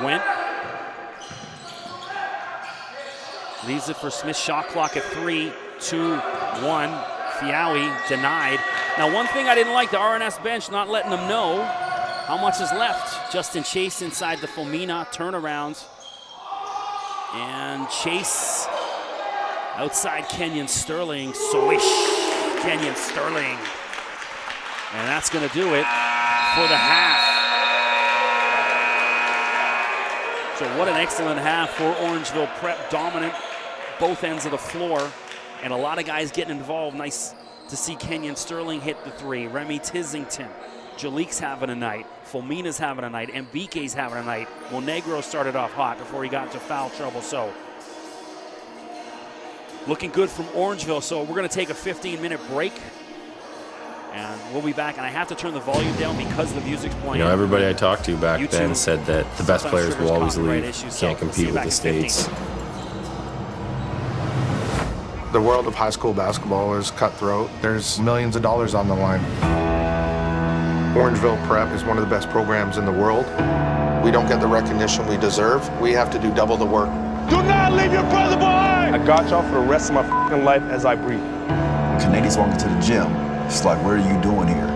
Went. Leaves it for Smith. Shot clock at 3, 2, 1. Fiawi denied. Now, one thing I didn't like, the RNS bench not letting them know how much is left. Justin Chase inside the Fomina turnaround. And Chase outside Kenyon Sterling. Swish, Kenyon Sterling. And that's going to do it for the half. So what an excellent half for Orangeville Prep. Dominant both ends of the floor. And a lot of guys getting involved. Nice to see Kenyon Sterling hit the 3. Remy Tizington. Jalik's having a night. Fomina's having a night. Mbike's having a night. Well, Negro started off hot before he got into foul trouble. So looking good from Orangeville. So we're going to take a 15-minute break. And we'll be back. And I have to turn the volume down because the music's playing. You know, everybody I talked to back then said that the best players will always leave. Can't compete with the States. The world of high school basketball is cutthroat. There's millions of dollars on the line. Orangeville Prep is one of the best programs in the world. We don't get the recognition we deserve. We have to do double the work. Do not leave your brother behind! I got y'all for the rest of my f***ing life as I breathe. Canadians walking to the gym. It's like, what are you doing here?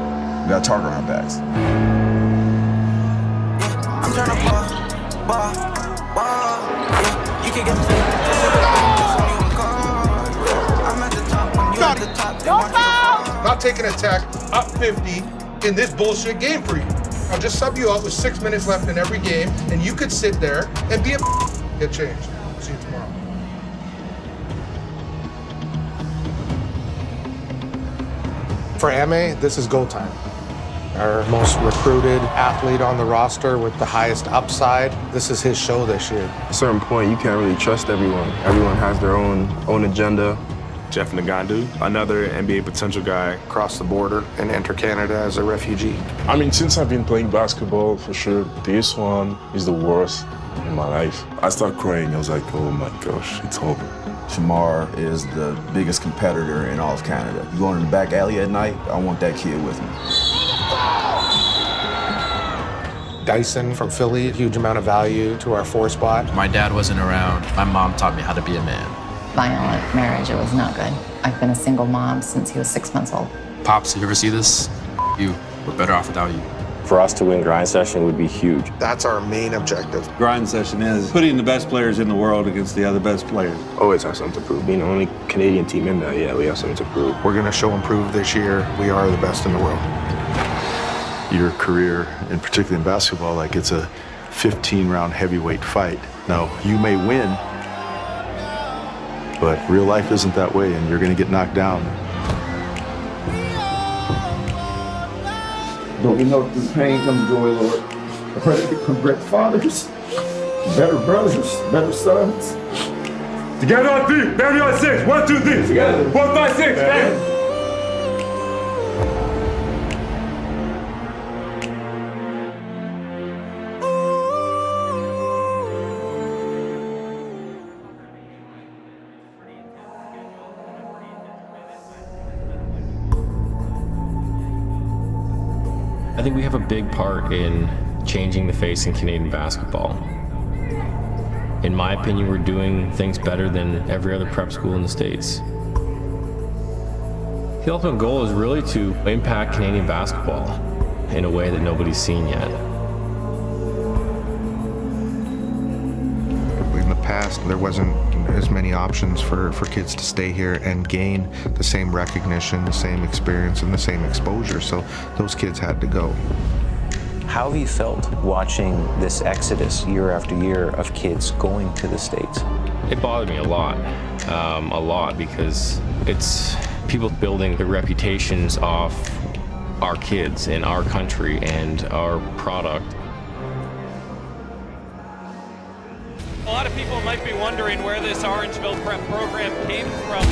We got a target on our backs. Yeah, I'm trying to ball. Yeah, you can get I'm at the top when you're at the top. They want you to fall. Not taking a tech up 50 in this bullshit game for you. I'll just sub you out with 6 minutes left in every game, and you could sit there and be a get changed. See you tomorrow. For MA, this is go time. All our most recruited athlete on the roster with the highest upside. This is his show this year. At a certain point, you can't really trust everyone. Everyone has their own agenda. Jeff Ngandu, another NBA potential guy, Cross the border and enter Canada as a refugee. I mean, since I've been playing basketball, for sure, this one is the worst in my life. I started crying. I was like, oh my gosh, it's over. Shamar is the biggest competitor in all of Canada. You going in the back alley at night, I want that kid with me. Dyson from Philly, huge amount of value to our 4 spot. My dad wasn't around. My mom taught me how to be a man. Violent marriage, it was not good. I've been a single mom since he was 6 months old. Pops, you ever see this? You. We're better off without you. For us to win grind session would be huge. That's our main objective. Grind session is putting the best players in the world against the other best players. Always have something to prove. Being the only Canadian team in that, yeah, we have something to prove. We're going to show and prove this year we are the best in the world. Your career, and particularly in basketball, like it's a 15-round heavyweight fight. Now, you may win, but real life isn't that way, and you're going to get knocked down. Don't we know through pain comes joy, Lord? I pray that we become great fathers, better brothers, better sons. Together on 3, baby on 6. 1, 2, 3. Together. 1, 5, 6, baby. I think we have a big part in changing the face in Canadian basketball. In my opinion, we're doing things better than every other prep school in the States. The ultimate goal is really to impact Canadian basketball in a way that nobody's seen yet. In the past, there wasn't as many options for kids to stay here and gain the same recognition, the same experience, and the same exposure, so those kids had to go. How have you felt watching this exodus year after year of kids going to the States? It bothered me a lot because it's people building their reputations off our kids in our country and our product. A lot of people might be wondering where this Orangeville prep program came from.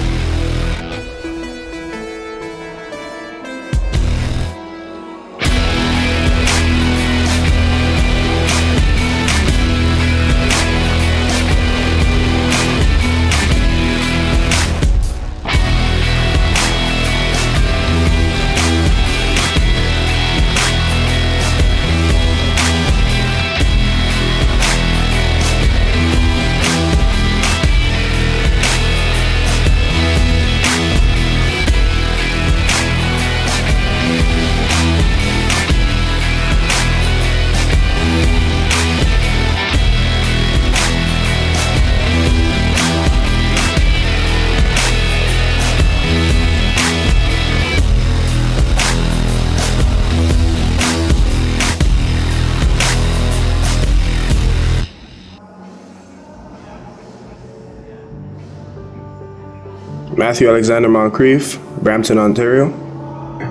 Matthew Alexander Moncrief, Brampton, Ontario.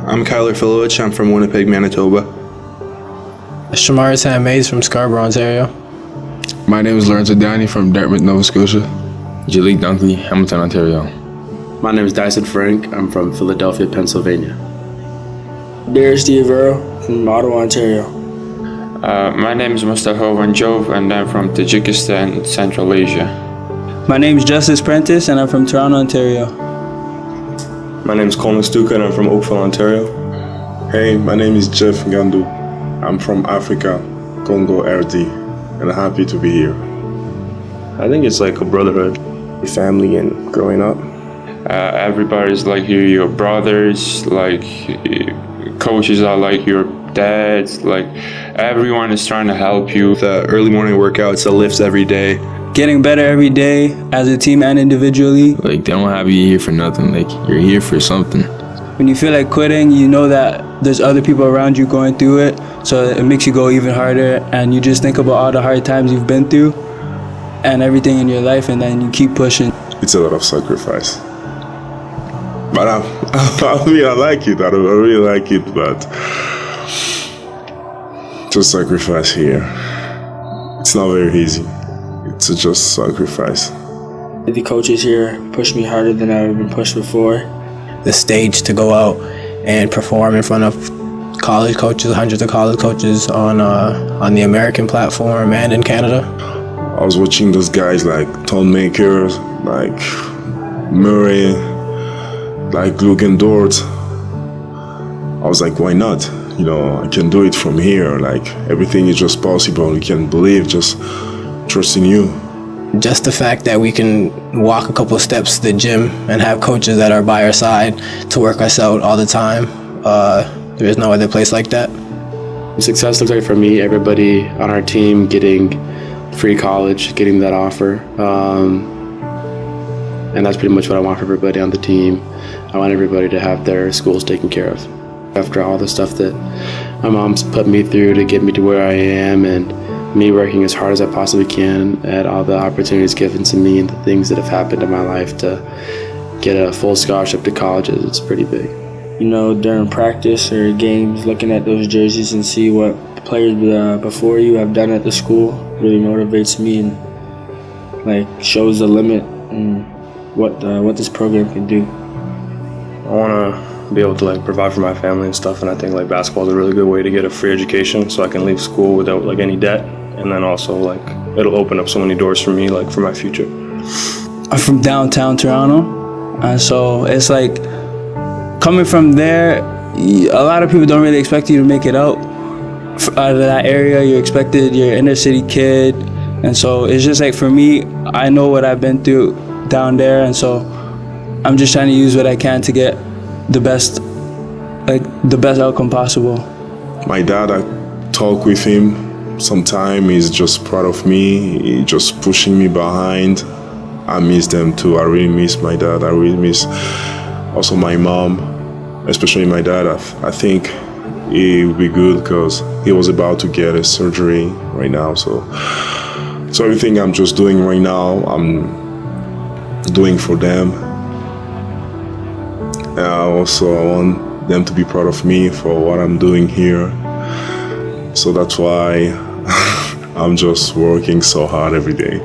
I'm Kyler Filowich. I'm from Winnipeg, Manitoba. Shamar Sam Mays from Scarborough, Ontario. My name is Lawrence Adani from Dartmouth, Nova Scotia. Jalik Dunkley, Hamilton, Ontario. My name is Dyson Frank. I'm from Philadelphia, Pennsylvania. Darius Diavero from Ottawa, Ontario. My name is Mustafa Wanjov, and I'm from Tajikistan, Central Asia. My name is Justice Prentice, and I'm from Toronto, Ontario. My name is Colin Stuka, and I'm from Oakville, Ontario. Hey, my name is Jeff Ngandu. I'm from Africa, Congo, RD, and I'm happy to be here. I think it's like a brotherhood, family, and growing up. Everybody's like your brothers, like coaches are like your dads, like everyone is trying to help you. The early morning workouts, the lifts every day. Getting better every day as a team and individually. Like, they don't have you here for nothing. Like, you're here for something. When you feel like quitting, you know that there's other people around you going through it, so it makes you go even harder, and you just think about all the hard times you've been through and everything in your life, and then you keep pushing. It's a lot of sacrifice. But I mean, I like it. I really like it, but to sacrifice here. It's not very easy. It's just sacrifice. The coaches here push me harder than I've ever been pushed before. The stage to go out and perform in front of college coaches, hundreds of college coaches on the American platform and in Canada. I was watching those guys like Tom Maker, like Murray, like Logan Dort. I was like, why not? You know, I can do it from here. Like, everything is just possible. You can believe, just trust in you. Just the fact that we can walk a couple of steps to the gym and have coaches that are by our side to work us out all the time. There is no other place like that. Success looks like for me, everybody on our team getting free college, getting that offer. And that's pretty much what I want for everybody on the team. I want everybody to have their schools taken care of. After all the stuff that my mom's put me through to get me to where I am, and me working as hard as I possibly can at all the opportunities given to me and the things that have happened in my life to get a full scholarship to colleges, it's pretty big. You know, during practice or games, looking at those jerseys and see what players before you have done at the school really motivates me and like shows the limit and what this program can do. I want to be able to like provide for my family and stuff, and I think like basketball is a really good way to get a free education, so I can leave school without like any debt, and then also like it'll open up so many doors for me like for my future. I'm from downtown Toronto, and so it's like coming from there, a lot of people don't really expect you to make it out of that area. You're expected, you're an inner city kid, and so it's just like for me, I know what I've been through down there, and so I'm just trying to use what I can to get the best outcome possible. My dad, I talk with him sometime. He's just proud of me. He's just pushing me behind. I miss them too. I really miss my dad. I really miss also my mom, especially my dad. I think he will be good because he was about to get a surgery right now. So everything I'm just doing right now, I'm doing for them. Also, I want them to be proud of me for what I'm doing here. So that's why I'm just working so hard every day.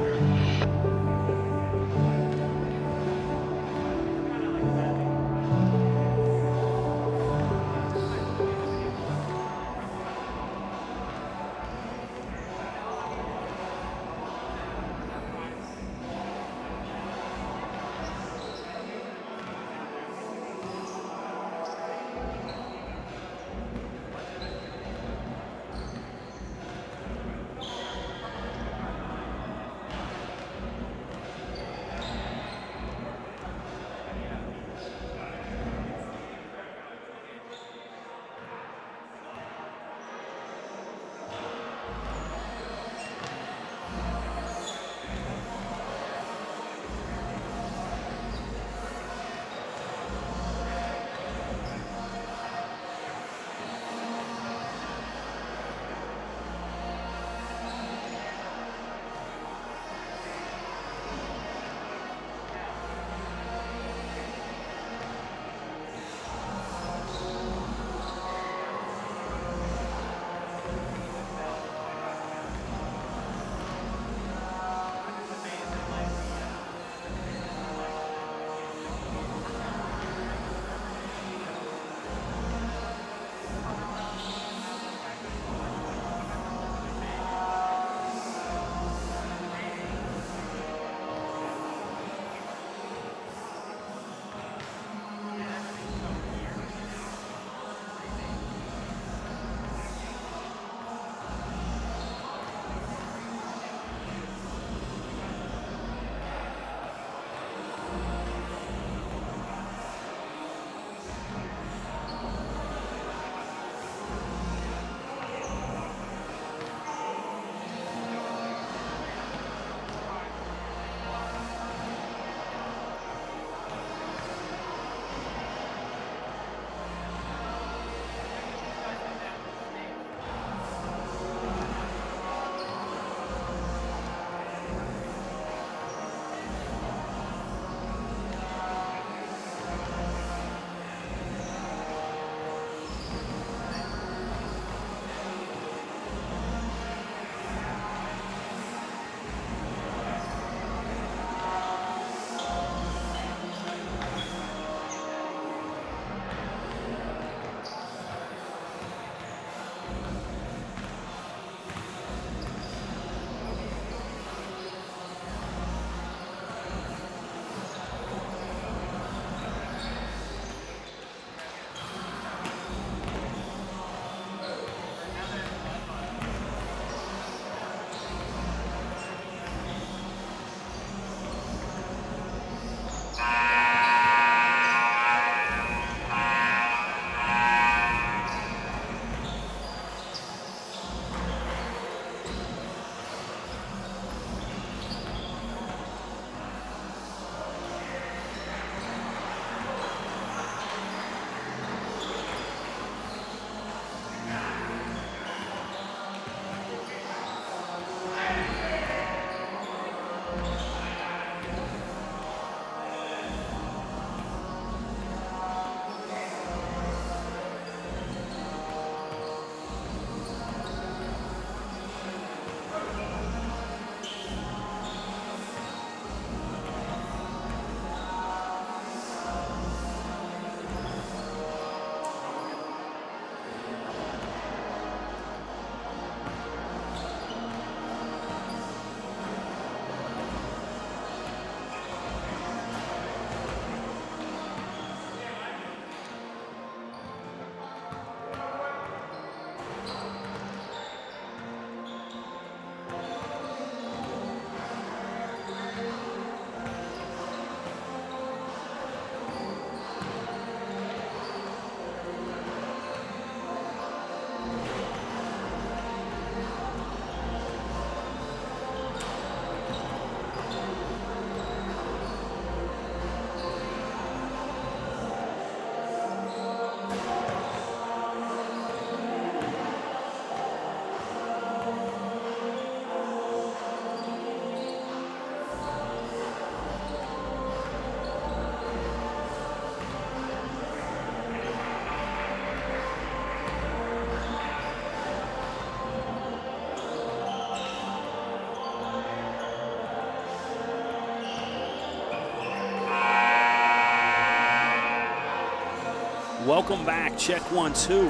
Welcome back. Check 1, 2.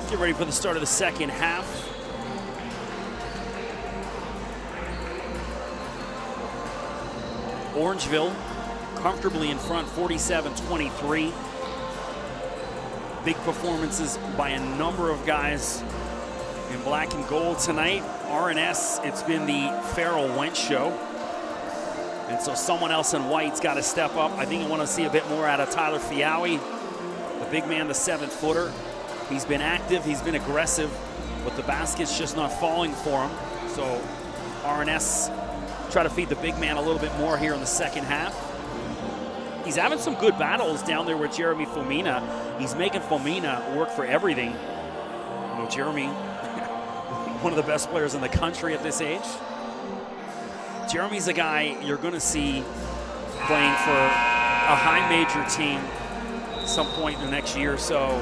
Get ready for the start of the second half. Orangeville comfortably in front, 47-23. Big performances by a number of guys in black and gold tonight. RNS, it's been the Farrell Wentz show. And so someone else in white's got to step up. I think I want to see a bit more out of Tyler Fiawi, the big man, the 7-footer. He's been active, he's been aggressive, but the basket's just not falling for him. So RNS try to feed the big man a little bit more here in the second half. He's having some good battles down there with Jeremy Fomina. He's making Fomina work for everything. You know, Jeremy, one of the best players in the country at this age. Jeremy's a guy you're going to see playing for a high major team some point in the next year or so.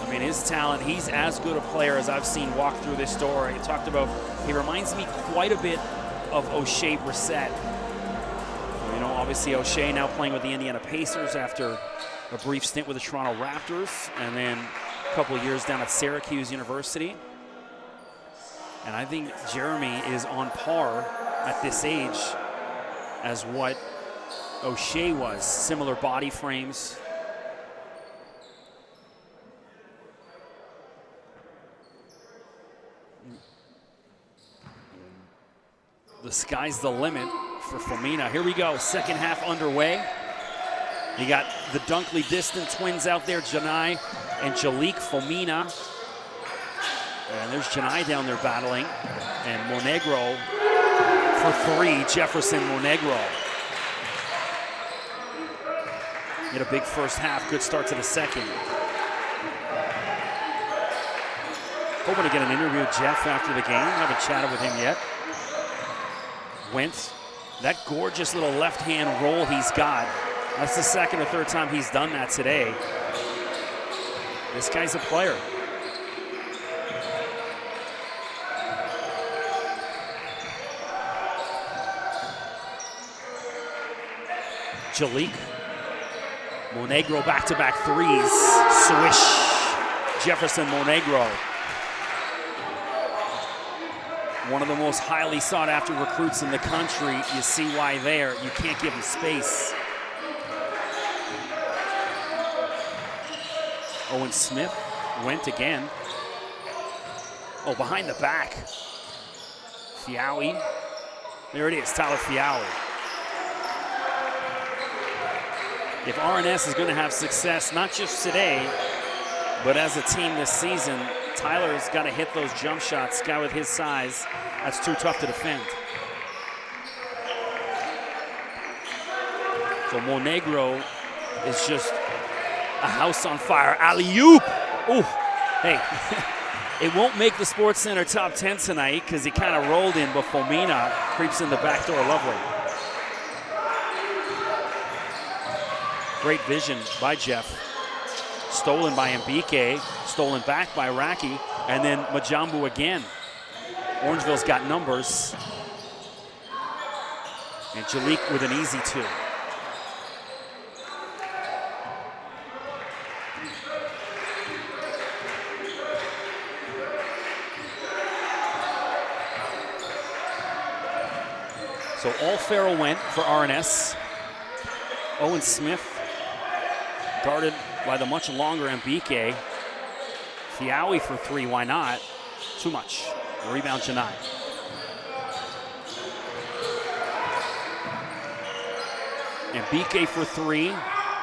I mean, his talent, he's as good a player as I've seen walk through this door. He talked about, he reminds me quite a bit of O'Shea Brissett. You know, obviously O'Shea now playing with the Indiana Pacers after a brief stint with the Toronto Raptors, and then a couple of years down at Syracuse University. And I think Jeremy is on par at this age as what O'Shea was. Similar body frames. The sky's the limit for Fomina. Here we go, second half underway. You got the Dunkley Distant twins out there, Janai and Jalik Fomina. And there's Janai down there battling. And Monegro for three, Jefferson Monegro. Get a big first half, good start to the second. Hoping to get an interview with Jeff after the game. I haven't chatted with him yet. Wentz, that gorgeous little left-hand roll he's got. That's the second or third time he's done that today. This guy's a player. Jalik. Monegro back-to-back threes. Swish. Jefferson Monegro. One of the most highly sought-after recruits in the country. You see why there. You can't give him space. Owen Smith went again. Oh, behind the back. Fiawi. There it is, Tyler Fiawi. If RNS is going to have success, not just today, but as a team this season, Tyler's got to hit those jump shots. Guy with his size, that's too tough to defend. So Monegro is just a house on fire. Alley-oop! Ooh, hey, it won't make the Sports Center top 10 tonight because he kind of rolled in, but Fomina creeps in the back door. Lovely. Great vision by Jeff. Stolen by Mbike, stolen back by Raki, and then Majambu again. Orangeville's got numbers. And Jalik with an easy two. So all Farrell went for RNS. Owen Smith guarded by the much longer Mbike. Fiawi for three, why not? Too much. Rebound Janai. Mbike for three,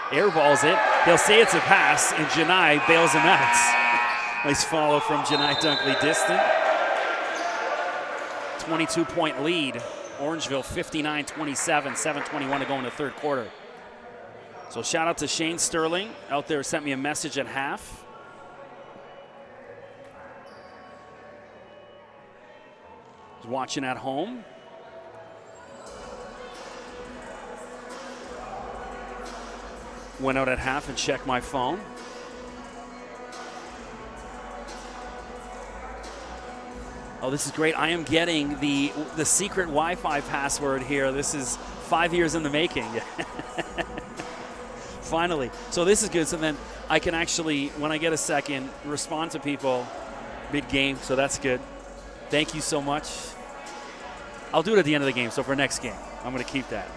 airballs it. They'll say it's a pass, and Janai bails him out. Nice follow from Janai Dunkley Distant. 22-point lead. Orangeville 59-27, 7:21 to go in the third quarter. So shout out to Shane Sterling out there, sent me a message at half. He's watching at home. Went out at half and checked my phone. Oh, this is great. I am getting the secret Wi-Fi password here. This is 5 years in the making. Finally. So this is good. So then I can actually, when I get a second, respond to people mid-game. So that's good. Thank you so much. I'll do it at the end of the game. So for next game, I'm going to keep that.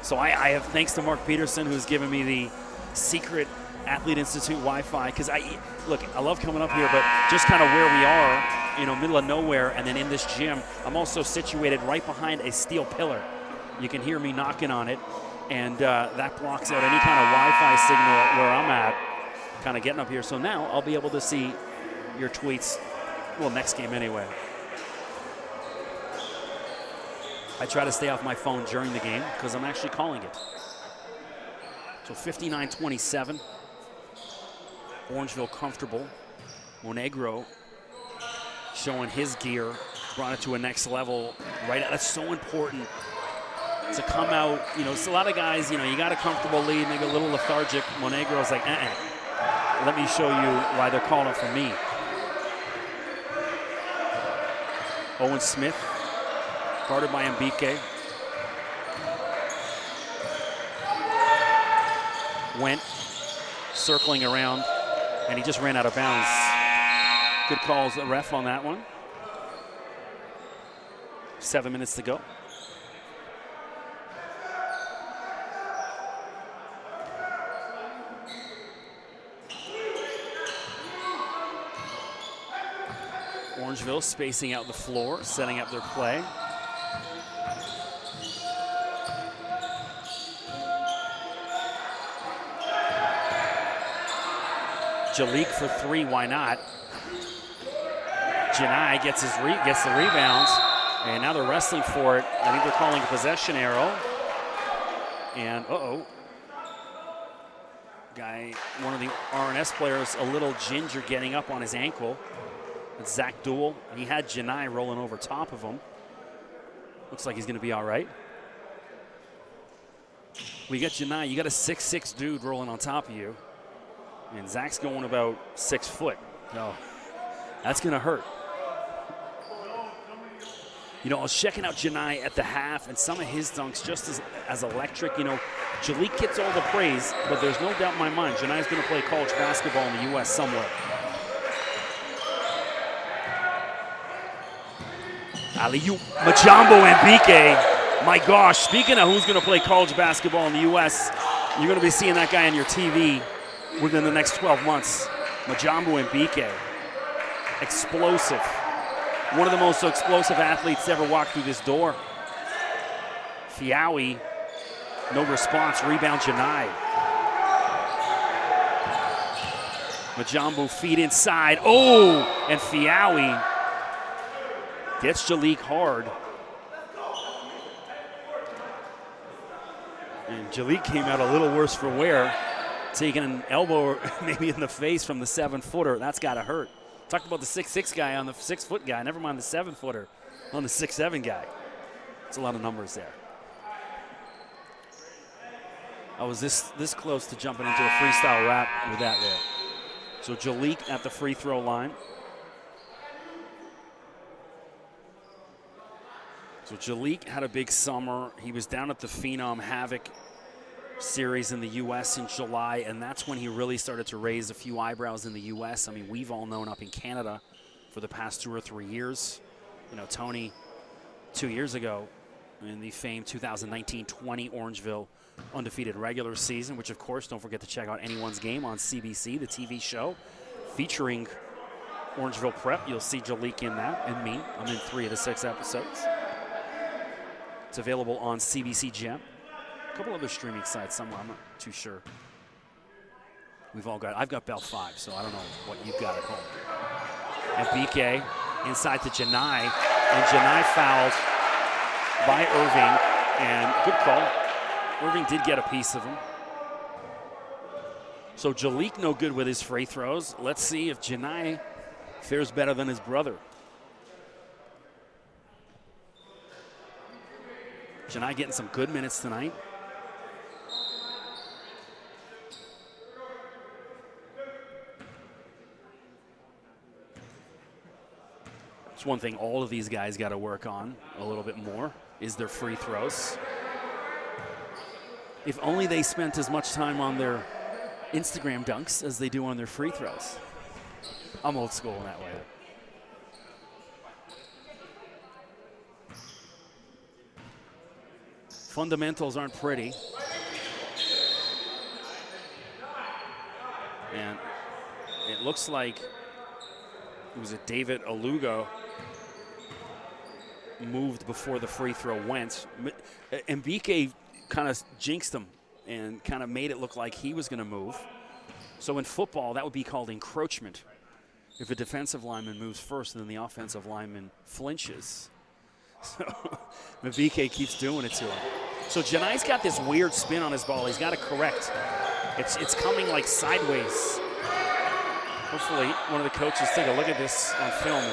So I have thanks to Mark Peterson, who's given me the secret Athlete Institute Wi-Fi. Because I love coming up here, but just kind of where we are, middle of nowhere, and then in this gym, I'm also situated right behind a steel pillar. You can hear me knocking on it, and that blocks out any kind of Wi-Fi signal where I'm at, kind of getting up here. So now I'll be able to see your tweets, well, next game anyway. I try to stay off my phone during the game because I'm actually calling it. So 59-27. Orangeville comfortable. Monegro showing his gear, brought it to a next level. Right, that's so important to come out. It's a lot of guys, you got a comfortable lead, maybe a little lethargic. Monegro's like, let me show you why they're calling for me. Owen Smith, guarded by Mbike. Went circling around, and he just ran out of bounds. Good calls, the ref on that one. 7 minutes to go. Orangeville spacing out the floor, setting up their play. Jalik for three, why not? Janai gets the rebound, and now they're wrestling for it. I think they're calling a possession arrow. And one of the RNS players, a little ginger, getting up on his ankle. It's Zach Duell. He had Janai rolling over top of him. Looks like he's going to be all right. We got Janai. You got a 6'6" dude rolling on top of you. And Zach's going about 6 foot. No, that's going to hurt. I was checking out Janai at the half, and some of his dunks just as electric. Jalik gets all the praise, but there's no doubt in my mind Janai's going to play college basketball in the U.S. somewhere. Alley-oop, Majambo and Mbike. My gosh, speaking of who's going to play college basketball in the U.S., you're going to be seeing that guy on your TV within the next 12 months. Majambo and Mbike. Explosive. One of the most explosive athletes to ever walk through this door. Fiawi, no response. Rebound, Janai. Majambo feed inside. Oh, and Fiawi gets Jalik hard. And Jalik came out a little worse for wear, taking an elbow maybe in the face from the 7-footer. That's got to hurt. Talked about the 6'6" guy on the 6-foot guy. Never mind the 7-footer on the 6'7" guy. It's a lot of numbers there. I was this close to jumping into a freestyle rap with that there. So Jalik at the free throw line. So Jalik had a big summer. He was down at the Phenom Havoc series in the U.S. in July, and that's when he really started to raise a few eyebrows in the U.S. I mean, we've all known up in Canada for the past 2 or 3 years. Tony, 2 years ago in the famed 2019-20 Orangeville undefeated regular season, which, of course, don't forget to check out Anyone's Game on CBC, the TV show, featuring Orangeville Prep. You'll see Jalik in that, and me. I'm in 3 of the 6 episodes. It's available on CBC Gem. A couple other streaming sites, I'm not too sure. I've got Bell 5, so I don't know what you've got at home. And BK inside to Janai, and Janai fouled by Irving, and good call. Irving did get a piece of him. So Jalik no good with his free throws. Let's see if Janai fares better than his brother. Janai getting some good minutes tonight. It's one thing all of these guys got to work on a little bit more is their free throws. If only they spent as much time on their Instagram dunks as they do on their free throws. I'm old school in that way. Fundamentals aren't pretty. And it looks like it was a David Aluga moved before the free throw went. Mbike kind of jinxed him and kind of made it look like he was going to move. So in football, that would be called encroachment. If a defensive lineman moves first and then the offensive lineman flinches. So Mbike keeps doing it to him. So Janai's got this weird spin on his ball. He's got to correct. It's coming like sideways. Hopefully one of the coaches take a look at this on film.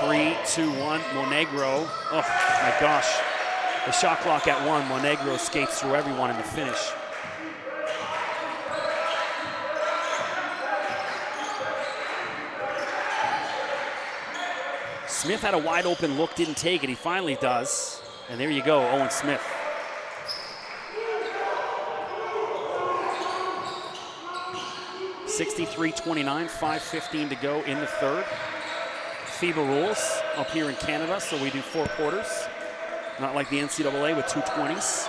3, 2, 1, Monegro. Oh my gosh. The shot clock at 1. Monegro skates through everyone in the finish. Smith had a wide open look, didn't take it. He finally does. And there you go, Owen Smith. (63-29), 5:15 to go in the third. FIBA rules up here in Canada, so we do 4 quarters. Not like the NCAA with 2 20s.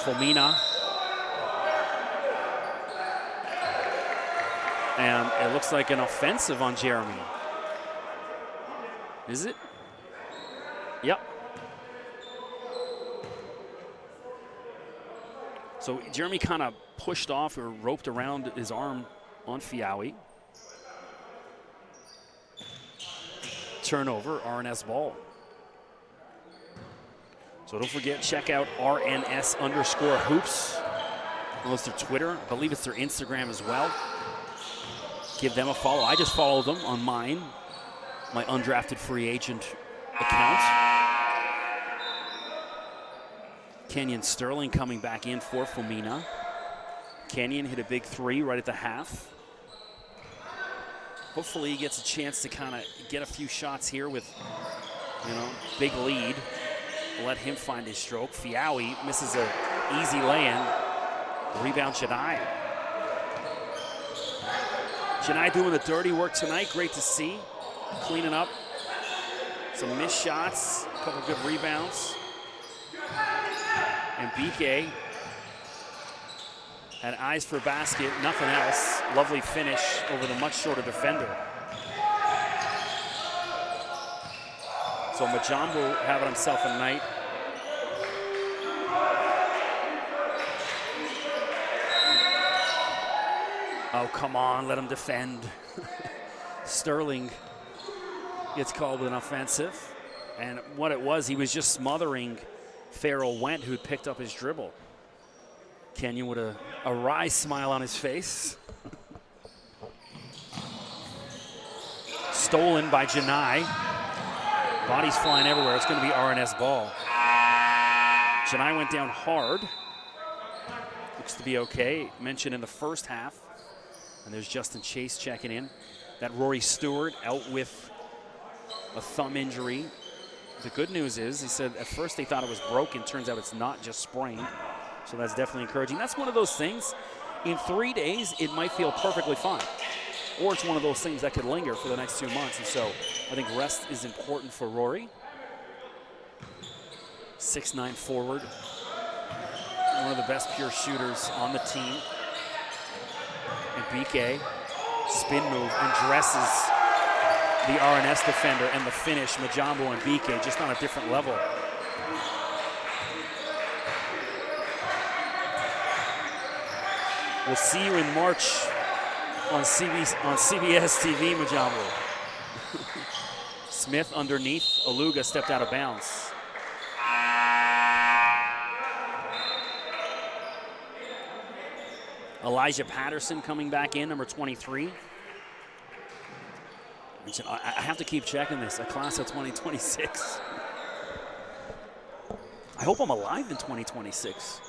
Fomina. And it looks like an offensive on Jeremy. Is it? Yep. So Jeremy kind of pushed off or roped around his arm on Fiawi. Turnover, RNS ball. So don't forget, check out RNS_hoops. Well, it's their Twitter. I believe it's their Instagram as well. Give them a follow. I just followed them on mine, my undrafted free agent account. Kenyon Sterling coming back in for Fomina. Kenyon hit a big 3 right at the half. Hopefully he gets a chance to kind of get a few shots here with, big lead. Let him find his stroke. Fiawi misses an easy lay-in. Rebound, Janai. Janai doing the dirty work tonight. Great to see. Cleaning up. Some missed shots. A couple good rebounds. And BK had eyes for basket, nothing else. Lovely finish over the much shorter defender. So Majambo having himself a night. Oh, come on, let him defend. Sterling gets called with an offensive. And what it was, he was just smothering Farrell Went, who had picked up his dribble. Kenyon with a wry smile on his face. Stolen by Janai. Bodies flying everywhere. It's going to be RNS ball. Janai went down hard. Looks to be okay. Mentioned in the first half. And there's Justin Chase checking in. That Rory Stewart out with a thumb injury. The good news is, he said at first they thought it was broken. Turns out it's not, just sprained. So that's definitely encouraging. That's one of those things. In 3 days, it might feel perfectly fine. Or it's one of those things that could linger for the next 2 months. And so I think rest is important for Rory. 6'9" forward. One of the best pure shooters on the team. And BK, spin move, undresses the RNS defender, and the finish, Majambo and BK, just on a different level. We'll see you in March on CBS TV, Majambo. Smith underneath, Aluga stepped out of bounds. Elijah Patterson coming back in, number 23. I have to keep checking this, a class of 2026. I hope I'm alive in 2026.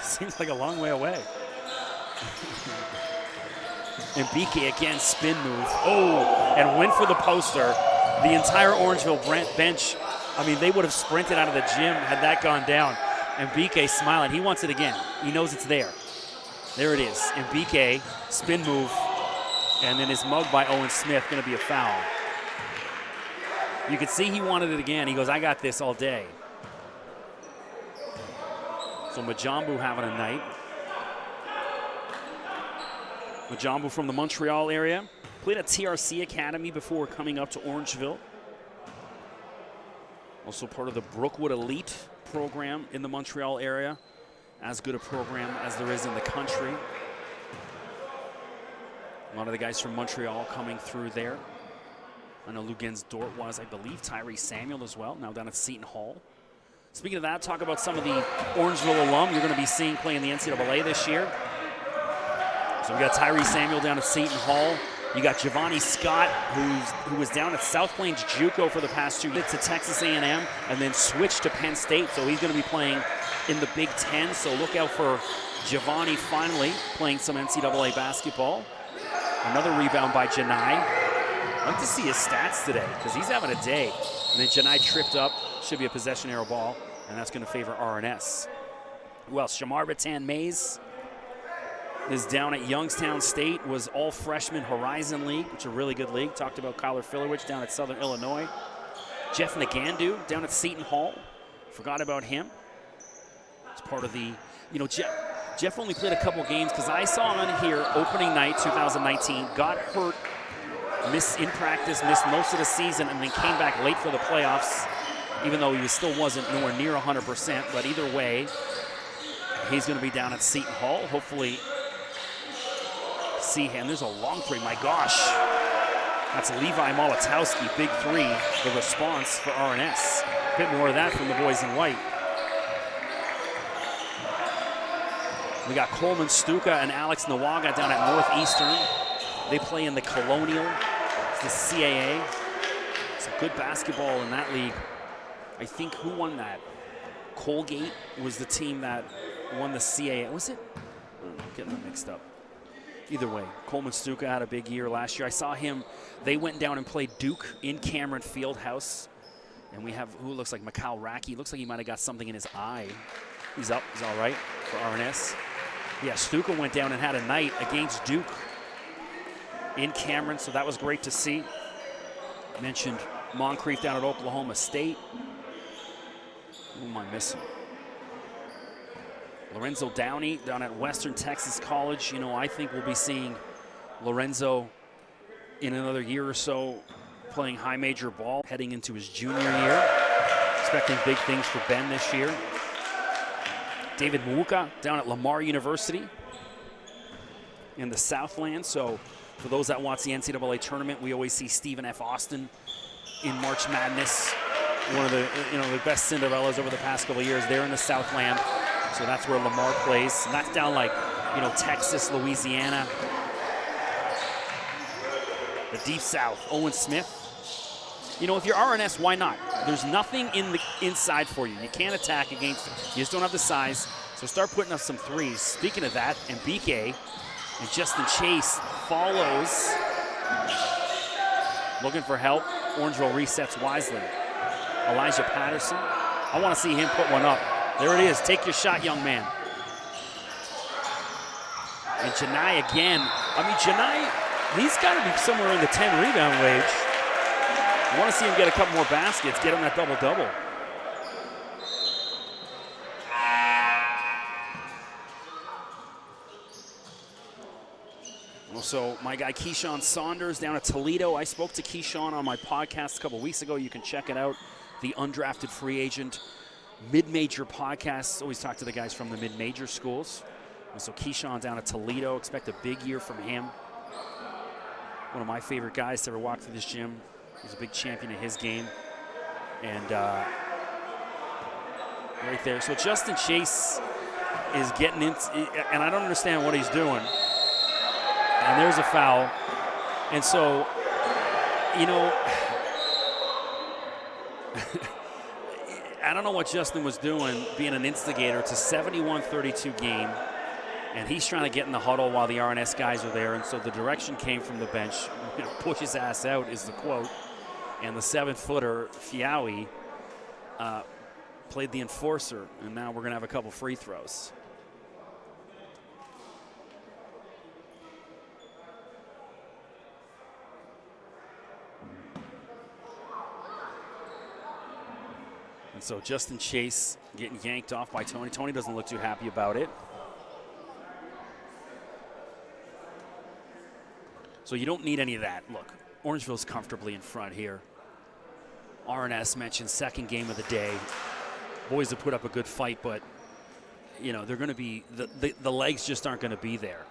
Seems like a long way away. And BK again, spin move. Oh, and went for the poster. The entire Orangeville bench I mean, they would have sprinted out of the gym had that gone down. And BK smiling. He wants it again. He knows it's there. There it is. And BK, spin move, and then is mugged by Owen Smith. Going to be a foul. You could see he wanted it again. He goes, I got this all day. So Majambu having a night. Majambu from the Montreal area. Played at TRC Academy before coming up to Orangeville. Also part of the Brookwood Elite program in the Montreal area. As good a program as there is in the country. A lot of the guys from Montreal coming through there. I know Lugens Dort was, I believe, Tyree Samuel as well, now down at Seton Hall. Speaking of that, talk about some of the Orangeville alum you're going to be seeing play in the NCAA this year. So we got Tyree Samuel down at Seton Hall. You got Giovanni Scott, who was down at South Plains JUCO for the past 2 years, to Texas A&M, and then switched to Penn State. So he's going to be playing in the Big Ten. So look out for Giovanni finally playing some NCAA basketball. Another rebound by Janai. I'd like to see his stats today because he's having a day. And then Janai tripped up. Should be a possession arrow ball, and that's going to favor RNS. Who else? Shamar Batan Mays is down at Youngstown State, was all freshman Horizon League, which is a really good league. Talked about Kyler Filowich down at Southern Illinois. Jeff Nagandu down at Seton Hall. Forgot about him. It's part of the, you know, Jeff only played a couple games because I saw him in here opening night 2019, got hurt, missed in practice, missed most of the season, and then came back late for the playoffs, even though he still wasn't nowhere near 100%. But either way, he's going to be down at Seton Hall. Hopefully see him. There's a long three. My gosh. That's Levi Molotowski, big three, the response for RNS. A bit more of that from the boys in white. We got Coleman Stuka and Alex Nawaga down at Northeastern. They play in the Colonial. It's the CAA. Some good basketball in that league. I think who won that? Colgate was the team that won the CAA. Was it? I'm getting them mixed up. Either way, Coleman Stuka had a big year last year. I saw him. They went down and played Duke in Cameron Fieldhouse. And we have who looks like Mikal Raki. Looks like he might have got something in his eye. He's up. He's all right for RNS. Yeah, Stuka went down and had a night against Duke in Cameron, so that was great to see. I mentioned Moncrief down at Oklahoma State. Who am I missing? Lorenzo Downey down at Western Texas College. You know, I think we'll be seeing Lorenzo in another year or so playing high major ball, heading into his junior year. Expecting big things for Ben this year. David Mwuka down at Lamar University in the Southland. So for those that watch the NCAA tournament, we always see Stephen F. Austin in March Madness. One of the the best Cinderellas over the past couple of years. They're in the Southland. So that's where Lamar plays. And that's down like, Texas, Louisiana. The Deep South, Owen Smith. If you're RNS, why not? There's nothing in the inside for you. You can't attack against it. You just don't have the size. So start putting up some threes. Speaking of that, and BK and Justin Chase follows. Looking for help. Orangeville resets wisely. Elijah Patterson. I want to see him put one up. There it is. Take your shot, young man. And Janai again. Janai, he's got to be somewhere in the 10 rebound range. I want to see him get a couple more baskets, get him that double-double. Also, my guy Keyshawn Saunders down at Toledo. I spoke to Keyshawn on my podcast a couple weeks ago. You can check it out. The Undrafted Free Agent Mid-Major Podcast. Always talk to the guys from the mid-major schools. And so Keyshawn down at Toledo. Expect a big year from him. One of my favorite guys to ever walk through this gym. He's a big champion in his game. And right there. So Justin Chase is getting into, and I don't understand what he's doing. And there's a foul. And so, I don't know what Justin was doing, being an instigator. It's a 71-32 game. And he's trying to get in the huddle while the RNS guys are there. And so the direction came from the bench. Push his ass out is the quote. And the 7-footer, Fiawi, played the enforcer, and now we're going to have a couple free throws. And so Justin Chase getting yanked off by Tony. Tony doesn't look too happy about it. So you don't need any of that. Look, Orangeville's comfortably in front here. RNS mentioned second game of the day. Boys have put up a good fight, but you know, they're going to be, the legs just aren't going to be there.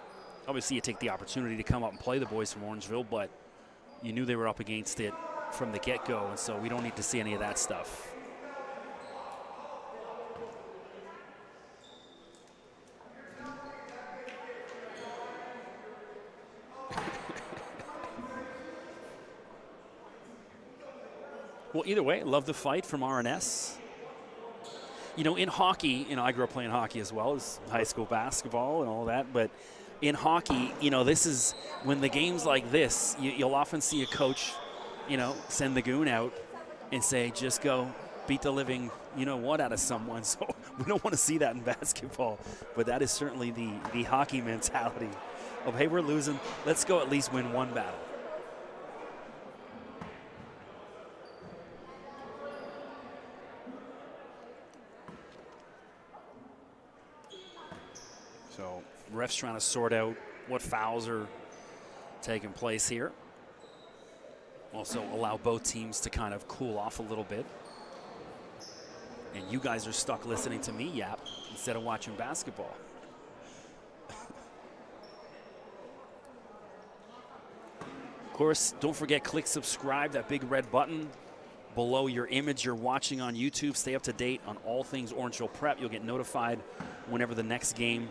Obviously, you take the opportunity to come up and play the boys from Orangeville, but you knew they were up against it from the get-go, and so we don't need to see any of that stuff. Well, either way, love the fight from RNS. You know, in hockey, you know, I grew up playing hockey as well as high school basketball and all that, but in hockey, you know, this is when the games like this, you'll often see a coach, you know, send the goon out and say, just go beat the living, you know what, out of someone. So we don't want to see that in basketball, but that is certainly the hockey mentality of, hey, we're losing, let's go at least win one battle. So refs trying to sort out what fouls are taking place here. Also allow both teams to kind of cool off a little bit. And you guys are stuck listening to me yap instead of watching basketball. Of course, don't forget, click subscribe, that big red button below your image you're watching on YouTube. Stay up to date on all things Orangeville Prep. You'll get notified whenever the next game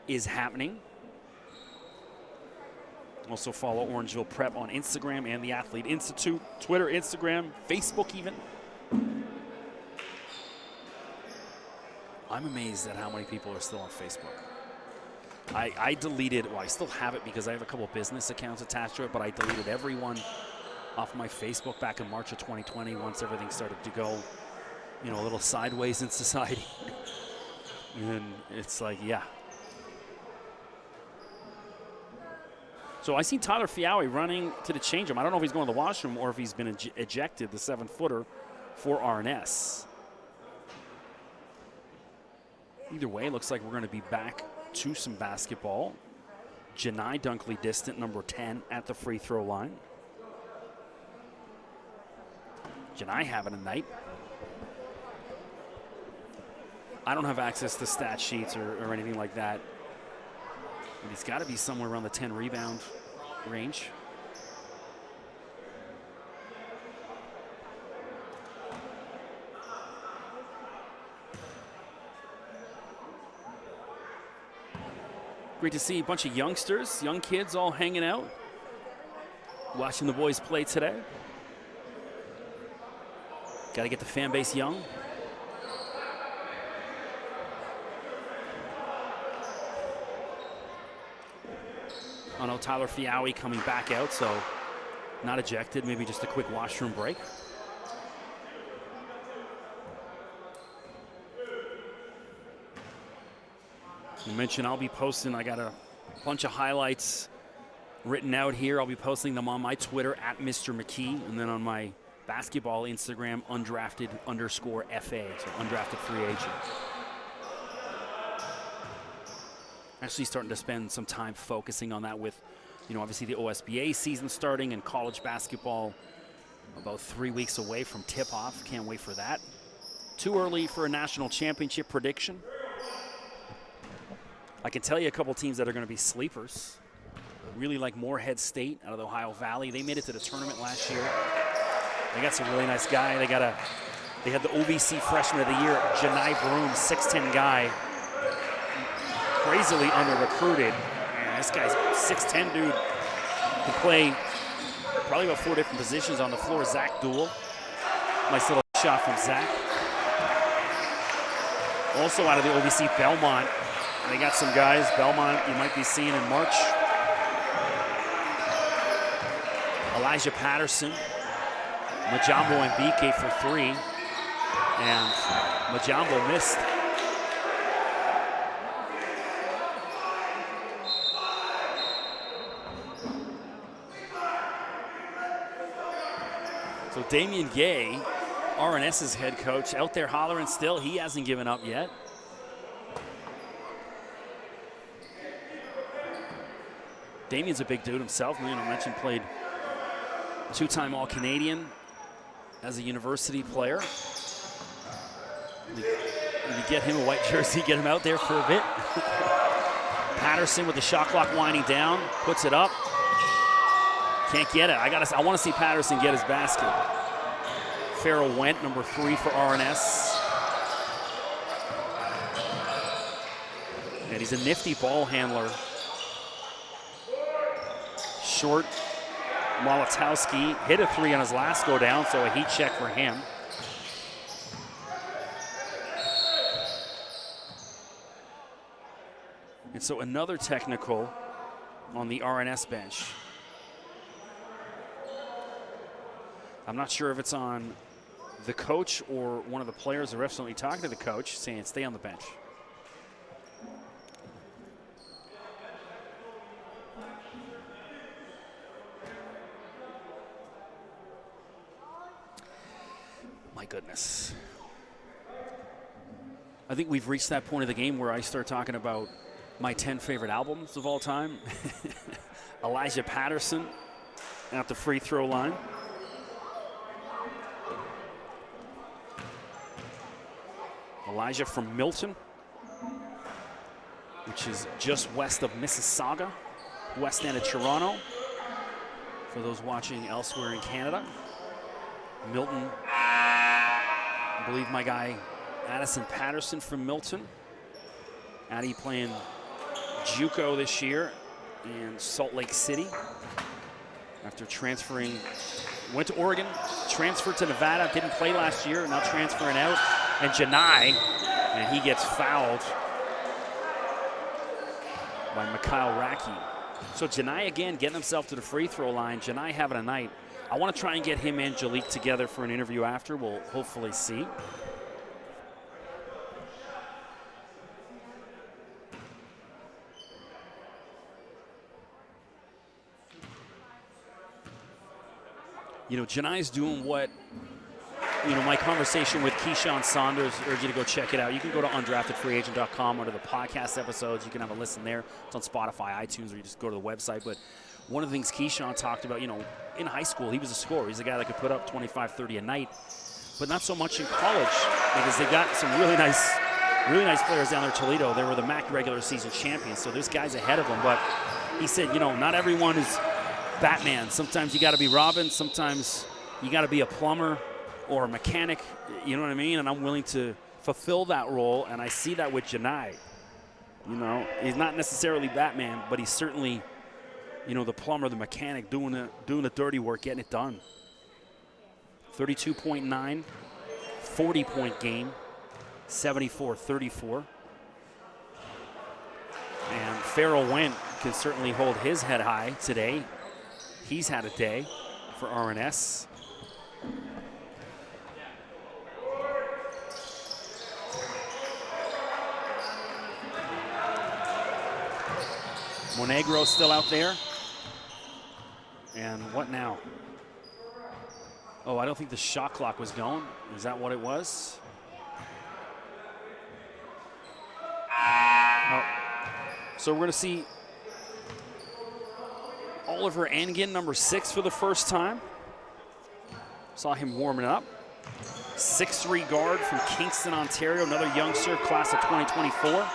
is happening. Also follow Orangeville Prep on Instagram and the Athlete Institute, Twitter, Instagram, Facebook even. I'm amazed at how many people are still on Facebook. I deleted, well, I still have it because I have a couple business accounts attached to it, but I deleted everyone off my Facebook back in March of 2020 once everything started to go, you know, a little sideways in society. And it's like, yeah. So I see Tyler Fiawi running to the change room. I don't know if he's going to the washroom or if he's been ejected, the 7-footer for RNS. Either way, looks like we're going to be back to some basketball. Janai Dunkley distant, number 10, at the free throw line. Janai having a night. I don't have access to stat sheets or anything like that. But he's got to be somewhere around the 10 rebound range. Great to see a bunch of youngsters, young kids all hanging out, watching the boys play today. Got to get the fan base young. Oh no, Tyler Fiawi coming back out, so not ejected, maybe just a quick washroom break. You mentioned I'll be posting, I got a bunch of highlights written out here. I'll be posting them on my Twitter at Mr. McKee, and then on my basketball Instagram, undrafted_FA, so undrafted free agent. Actually starting to spend some time focusing on that with, you know, obviously the OSBA season starting and college basketball about 3 weeks away from tip-off. Can't wait for that. Too early for a national championship prediction. I can tell you a couple teams that are going to be sleepers. Really like Moorhead State out of the Ohio Valley. They made it to the tournament last year. They got some really nice guy. They had the OVC Freshman of the Year, Janai Broom, 6'10" guy. Crazily under-recruited. Man, this guy's 6'10" dude. Can play probably about 4 different positions on the floor. Zach Duell. Nice little shot from Zach. Also out of the OVC, Belmont. They got some guys, Belmont, you might be seeing in March. Elijah Patterson. Majambo Mbike for 3. And Majambo missed. So Damian Gay, RNS's head coach, out there hollering still. He hasn't given up yet. Damian's a big dude himself. I mentioned played two-time All-Canadian as a university player. You get him a white jersey, get him out there for a bit. Patterson with the shot clock winding down, puts it up. Can't get it. I want to see Patterson get his basket. Farrell Went, number 3 for RNS. And he's a nifty ball handler. Short Molotowski hit a 3 on his last go down, so a heat check for him. And so another technical on the RNS bench. I'm not sure if it's on the coach or one of the players. The ref's certainly talking to the coach, saying stay on the bench. My goodness. I think we've reached that point of the game where I start talking about my 10 favorite albums of all time. Elijah Patterson at the free throw line. Elijah from Milton, which is just west of Mississauga, west end of Toronto, for those watching elsewhere in Canada. Milton, I believe my guy Addison Patterson from Milton. Addie playing JUCO this year in Salt Lake City after transferring, went to Oregon, transferred to Nevada, didn't play last year, now transferring out. And Janai, and he gets fouled by Mikhail Raki. So Janai again getting himself to the free throw line. Janai having a night. I want to try and get him and Jalik together for an interview after. We'll hopefully see. Janai's doing what, my conversation with Keyshawn Saunders, urge you to go check it out. You can go to undraftedfreeagent.com under the podcast episodes. You can have a listen there. It's on Spotify, iTunes, or you just go to the website. But one of the things Keyshawn talked about, in high school, he was a scorer. He's a guy that could put up 25, 30 a night, but not so much in college because they've got some really nice players down there in Toledo. They were the MAC regular season champions, so there's guys ahead of them. But he said, not everyone is Batman. Sometimes you got to be Robin. Sometimes you got to be a plumber or a mechanic, you know what I mean? And I'm willing to fulfill that role, and I see that with Janai. He's not necessarily Batman, but he's certainly, the plumber, the mechanic, doing the dirty work, getting it done. 32.9, 40-point game, 74-34. And Farrell Went can certainly hold his head high today. He's had a day for RNS. Monegro still out there. And what now? Oh, I don't think the shot clock was going. Is that what it was? No. So we're going to see Oliver Engen, number 6 for the first time. Saw him warming up. 6'3" guard from Kingston, Ontario, another youngster, class of 2024.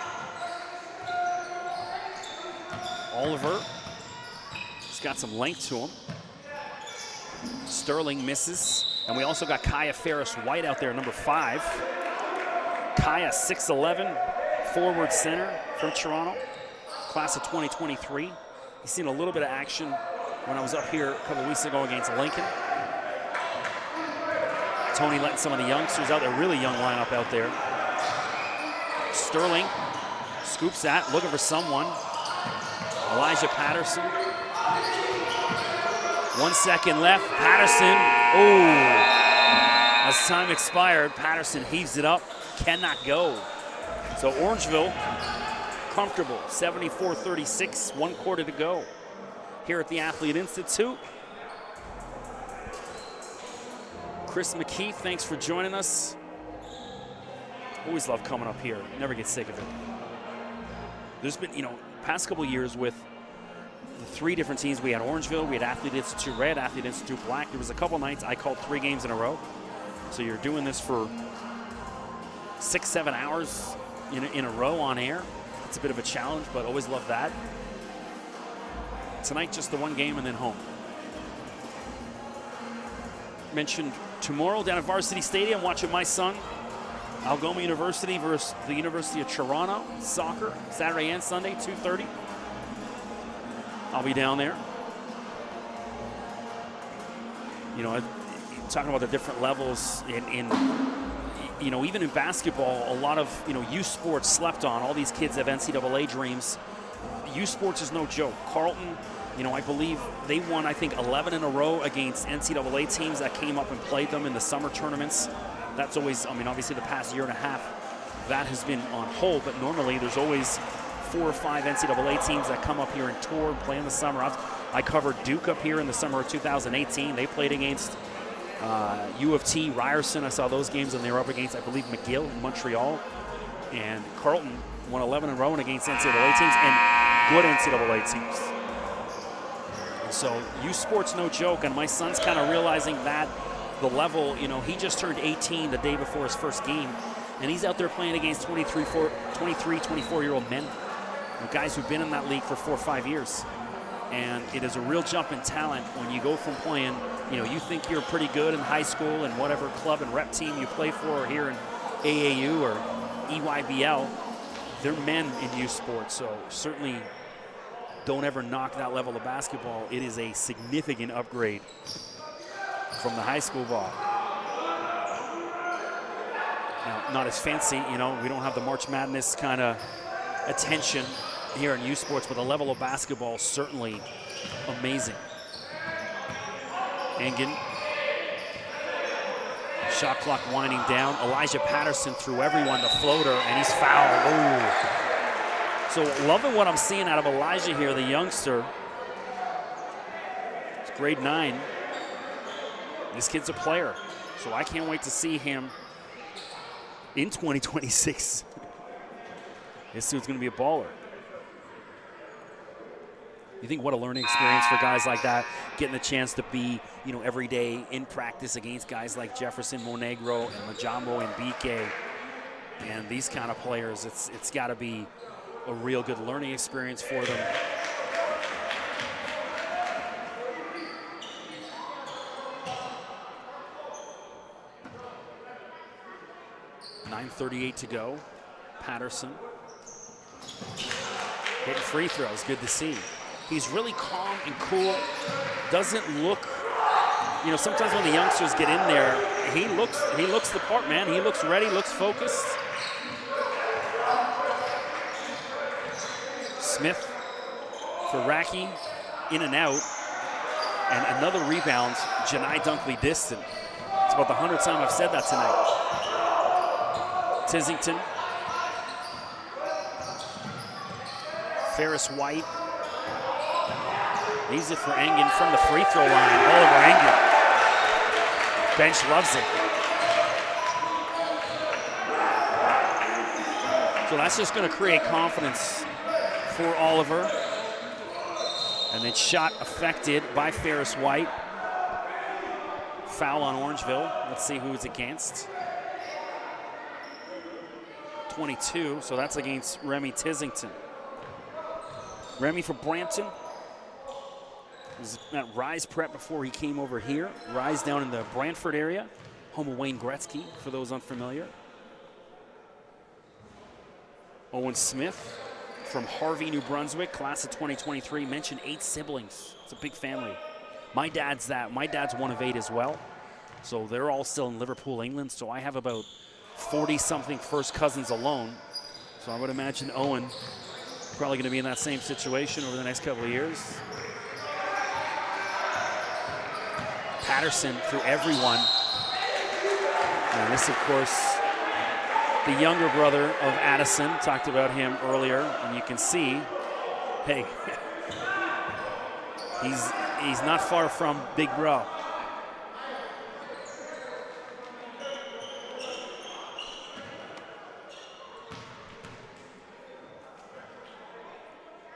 Oliver, he's got some length to him. Sterling misses. And we also got Kaya Ferris-White out there, number 5. Kaya, 6'11", forward center from Toronto, class of 2023. He's seen a little bit of action when I was up here a couple weeks ago against Lincoln. Tony letting some of the youngsters out there, really young lineup out there. Sterling scoops that, looking for someone. Elijah Patterson. 1 second left. Patterson. Oh. As time expired, Patterson heaves it up, cannot go. So Orangeville, comfortable, 74-36, 1 quarter to go here at the Athlete Institute. Chris McKeith, thanks for joining us. Always love coming up here, never get sick of it. There's been, past couple years with the 3 different teams. We had Orangeville, we had Athlete Institute Red, Athlete Institute Black. There was a couple nights I called 3 games in a row. So you're doing this for 6-7 hours in a row on air. It's a bit of a challenge, but always love that. Tonight, just the 1 game and then home. Mentioned tomorrow down at Varsity Stadium, watching my son, Algoma University versus the University of Toronto, soccer, Saturday and Sunday, 2:30. I'll be down there. Talking about the different levels in even in basketball, a lot of, youth sports slept on. All these kids have NCAA dreams. Youth sports is no joke. Carleton, I believe they won, 11 in a row against NCAA teams that came up and played them in the summer tournaments. That's always, obviously the past year and a half, that has been on hold, but normally there's always 4 or 5 NCAA teams that come up here and tour and play in the summer. I covered Duke up here in the summer of 2018. They played against U of T, Ryerson. I saw those games, and they were up against, I believe, McGill in Montreal. And Carleton won 11 in a row against NCAA teams and good NCAA teams. So youth sports, no joke, and my son's kind of realizing that the level, he just turned 18 the day before his first game, and he's out there playing against 23, 24-year-old men, guys who've been in that league for 4 or 5 years. And it is a real jump in talent when you go from playing, you think you're pretty good in high school and whatever club and rep team you play for, or here in AAU or EYBL, they're men in youth sports. So certainly don't ever knock that level of basketball. It is a significant upgrade from the high school ball. Now, not as fancy, we don't have the March Madness kind of attention here in youth sports, but the level of basketball certainly amazing. Engen. Shot clock winding down. Elijah Patterson threw everyone the floater, and he's fouled. Ooh. So loving what I'm seeing out of Elijah here, the youngster. It's grade 9. This kid's a player, so I can't wait to see him in 2026. This dude's going to be a baller. You think what a learning experience for guys like that, getting the chance to be, every day in practice against guys like Jefferson Monegro and Majambo and BK and these kind of players. It's got to be a real good learning experience for them. .38 to go. Patterson hitting free throws, good to see. He's really calm and cool. Doesn't look, sometimes when the youngsters get in there, he looks the part, man. He looks ready, looks focused. Smith for Racky, in and out. And another rebound, Janai Dunkley distant. It's about the 100th time I've said that tonight. Tissington. Ferris White. Leaves it for Engen from the free throw line. Oliver Engen. Bench loves it. So that's just going to create confidence for Oliver. And then shot affected by Ferris White. Foul on Orangeville. Let's see who it's against. 22, so that's against Remy Tissington. Remy for Brampton. Was at Rise Prep before he came over here. Rise down in the Brantford area. Home of Wayne Gretzky, for those unfamiliar. Owen Smith from Harvey, New Brunswick, class of 2023. Mentioned 8 siblings. It's a big family. My dad's one of 8 as well. So they're all still in Liverpool, England. So I have about 40-something first cousins alone. So I would imagine Owen probably going to be in that same situation over the next couple of years. Patterson through everyone. And this, of course, the younger brother of Addison. Talked about him earlier, and you can see, hey, he's not far from Big Bro.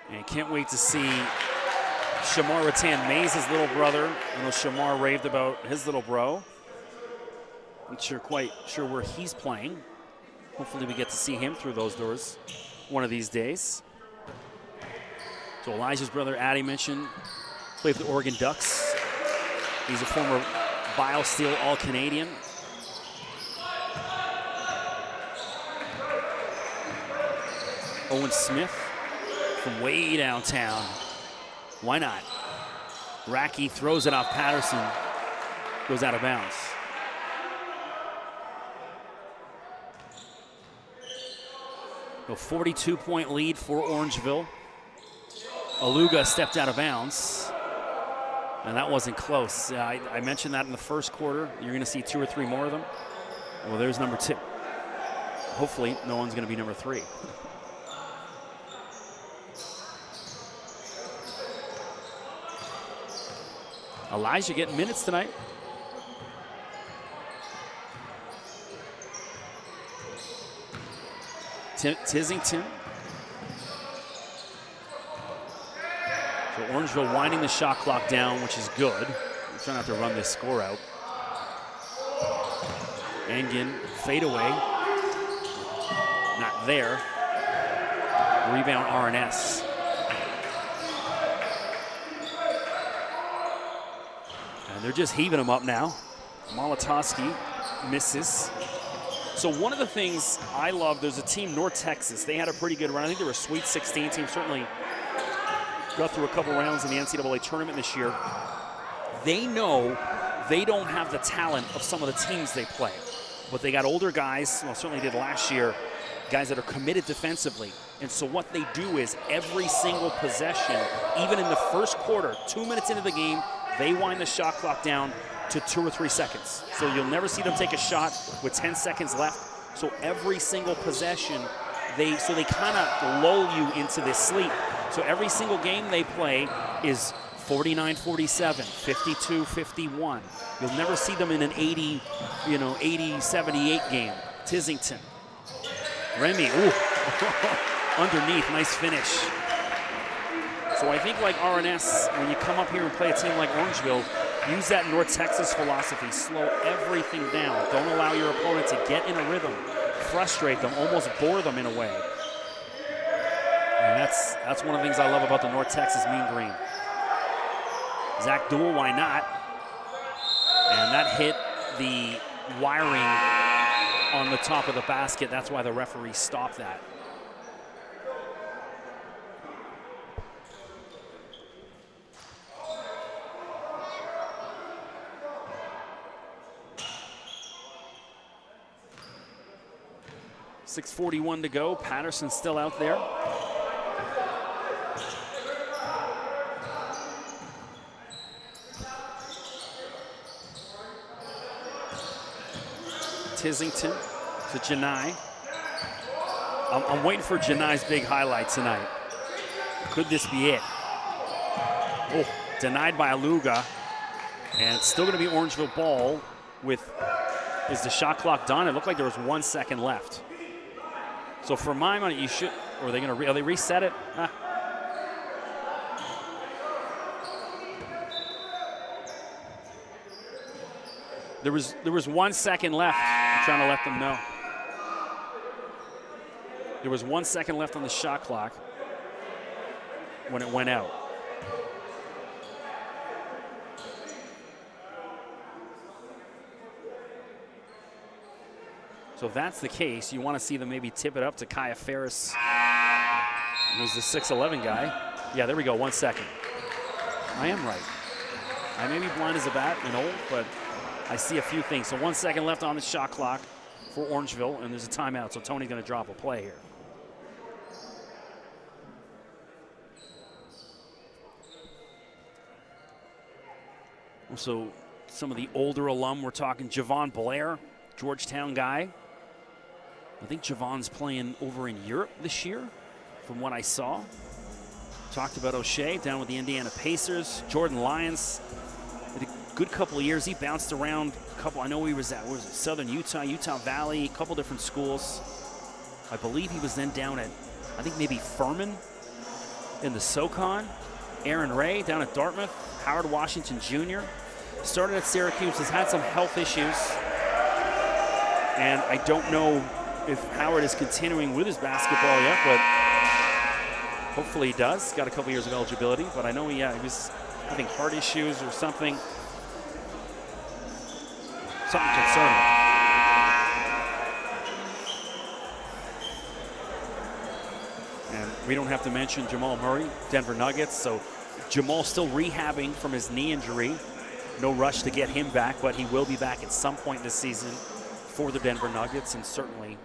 And can't wait to see Shamar Rattan-Mays' little brother. I know Shamar raved about his little bro. Not quite sure where he's playing. Hopefully we get to see him through those doors one of these days. So Elijah's brother, Addy, mentioned, played for the Oregon Ducks. He's a former BioSteel All-Canadian. Owen Smith from way downtown. Why not? Racky throws it off Patterson, goes out of bounds. A 42-point lead for Orangeville. Aluga stepped out of bounds, and that wasn't close. I mentioned that in the first quarter. You're going to see 2 or 3 more of them. Well, there's number 2. Hopefully, no one's going to be number 3. Elijah getting minutes tonight. Tizington. So Orangeville winding the shot clock down, which is good. We're trying not to run this score out. Engen, fade away. Not there. Rebound R&S. And they're just heaving them up now. Molotowski misses. So one of the things I love, there's a team, North Texas. They had a pretty good run. I think they were a Sweet 16 team. Certainly got through a couple rounds in the NCAA tournament this year. They know they don't have the talent of some of the teams they play. But they got older guys, well, certainly did last year, guys that are committed defensively. And so what they do is every single possession, even in the first quarter, 2 minutes into the game, they wind the shot clock down to 2 or 3 seconds. So you'll never see them take a shot with 10 seconds left. So every single possession, they kind of lull you into this sleep. So every single game they play is 49-47, 52-51. You'll never see them in an 80-78 game. Tizington. Remy, ooh, underneath, nice finish. So I think like R&S, when you come up here and play a team like Orangeville, use that North Texas philosophy. Slow everything down. Don't allow your opponent to get in a rhythm, frustrate them, almost bore them in a way. And that's one of the things I love about the North Texas Mean Green. Zach Duell, why not? And that hit the wiring on the top of the basket. That's why the referee stopped that. .641 to go. Patterson still out there. Tizington to Janai. I'm waiting for Janai's big highlight tonight. Could this be it? Oh, denied by Aluga. And it's still going to be Orangeville ball with, is the shot clock done? It looked like there was 1 second left. So for my money, you should, or are they going to, they reset it? There was 1 second left. I'm trying to let them know. There was 1 second left on the shot clock when it went out. So if that's the case, you want to see them maybe tip it up to Kaya Ferris, who's the 6'11 guy. Yeah, there we go, 1 second. I am right. I may be blind as a bat and old, but I see a few things. So 1 second left on the shot clock for Orangeville, and there's a timeout, so Tony's going to drop a play here. Also, some of the older alum, we're talking Javon Blair, Georgetown guy. I think Javon's playing over in Europe this year, from what I saw. Talked about O'Shea down with the Indiana Pacers. Jordan Lyons had a good couple of years. He bounced around a couple. I know he was at Southern Utah, Utah Valley, a couple different schools. I believe he was then down at, I think maybe Furman in the SoCon. Aaron Ray down at Dartmouth. Howard Washington Jr. Started at Syracuse, has had some health issues. And I don't know if Howard is continuing with his basketball yet, but hopefully he does. Got a couple years of eligibility, but I know he was having heart issues or something. Something concerning. And we don't have to mention Jamal Murray, Denver Nuggets. So Jamal still rehabbing from his knee injury. No rush to get him back, but he will be back at some point this season for the Denver Nuggets, and certainly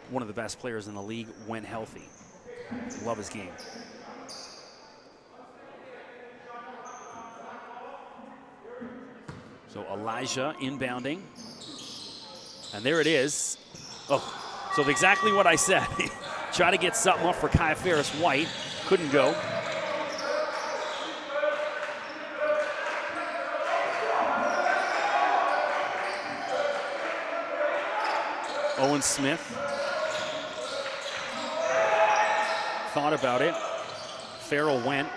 one of the best players in the league when healthy. Love his game. So Elijah inbounding. And there it is. Oh, so exactly what I said. Try to get something up for Kai Ferris-White. Couldn't go. Owen Smith thought about it. Farrell went.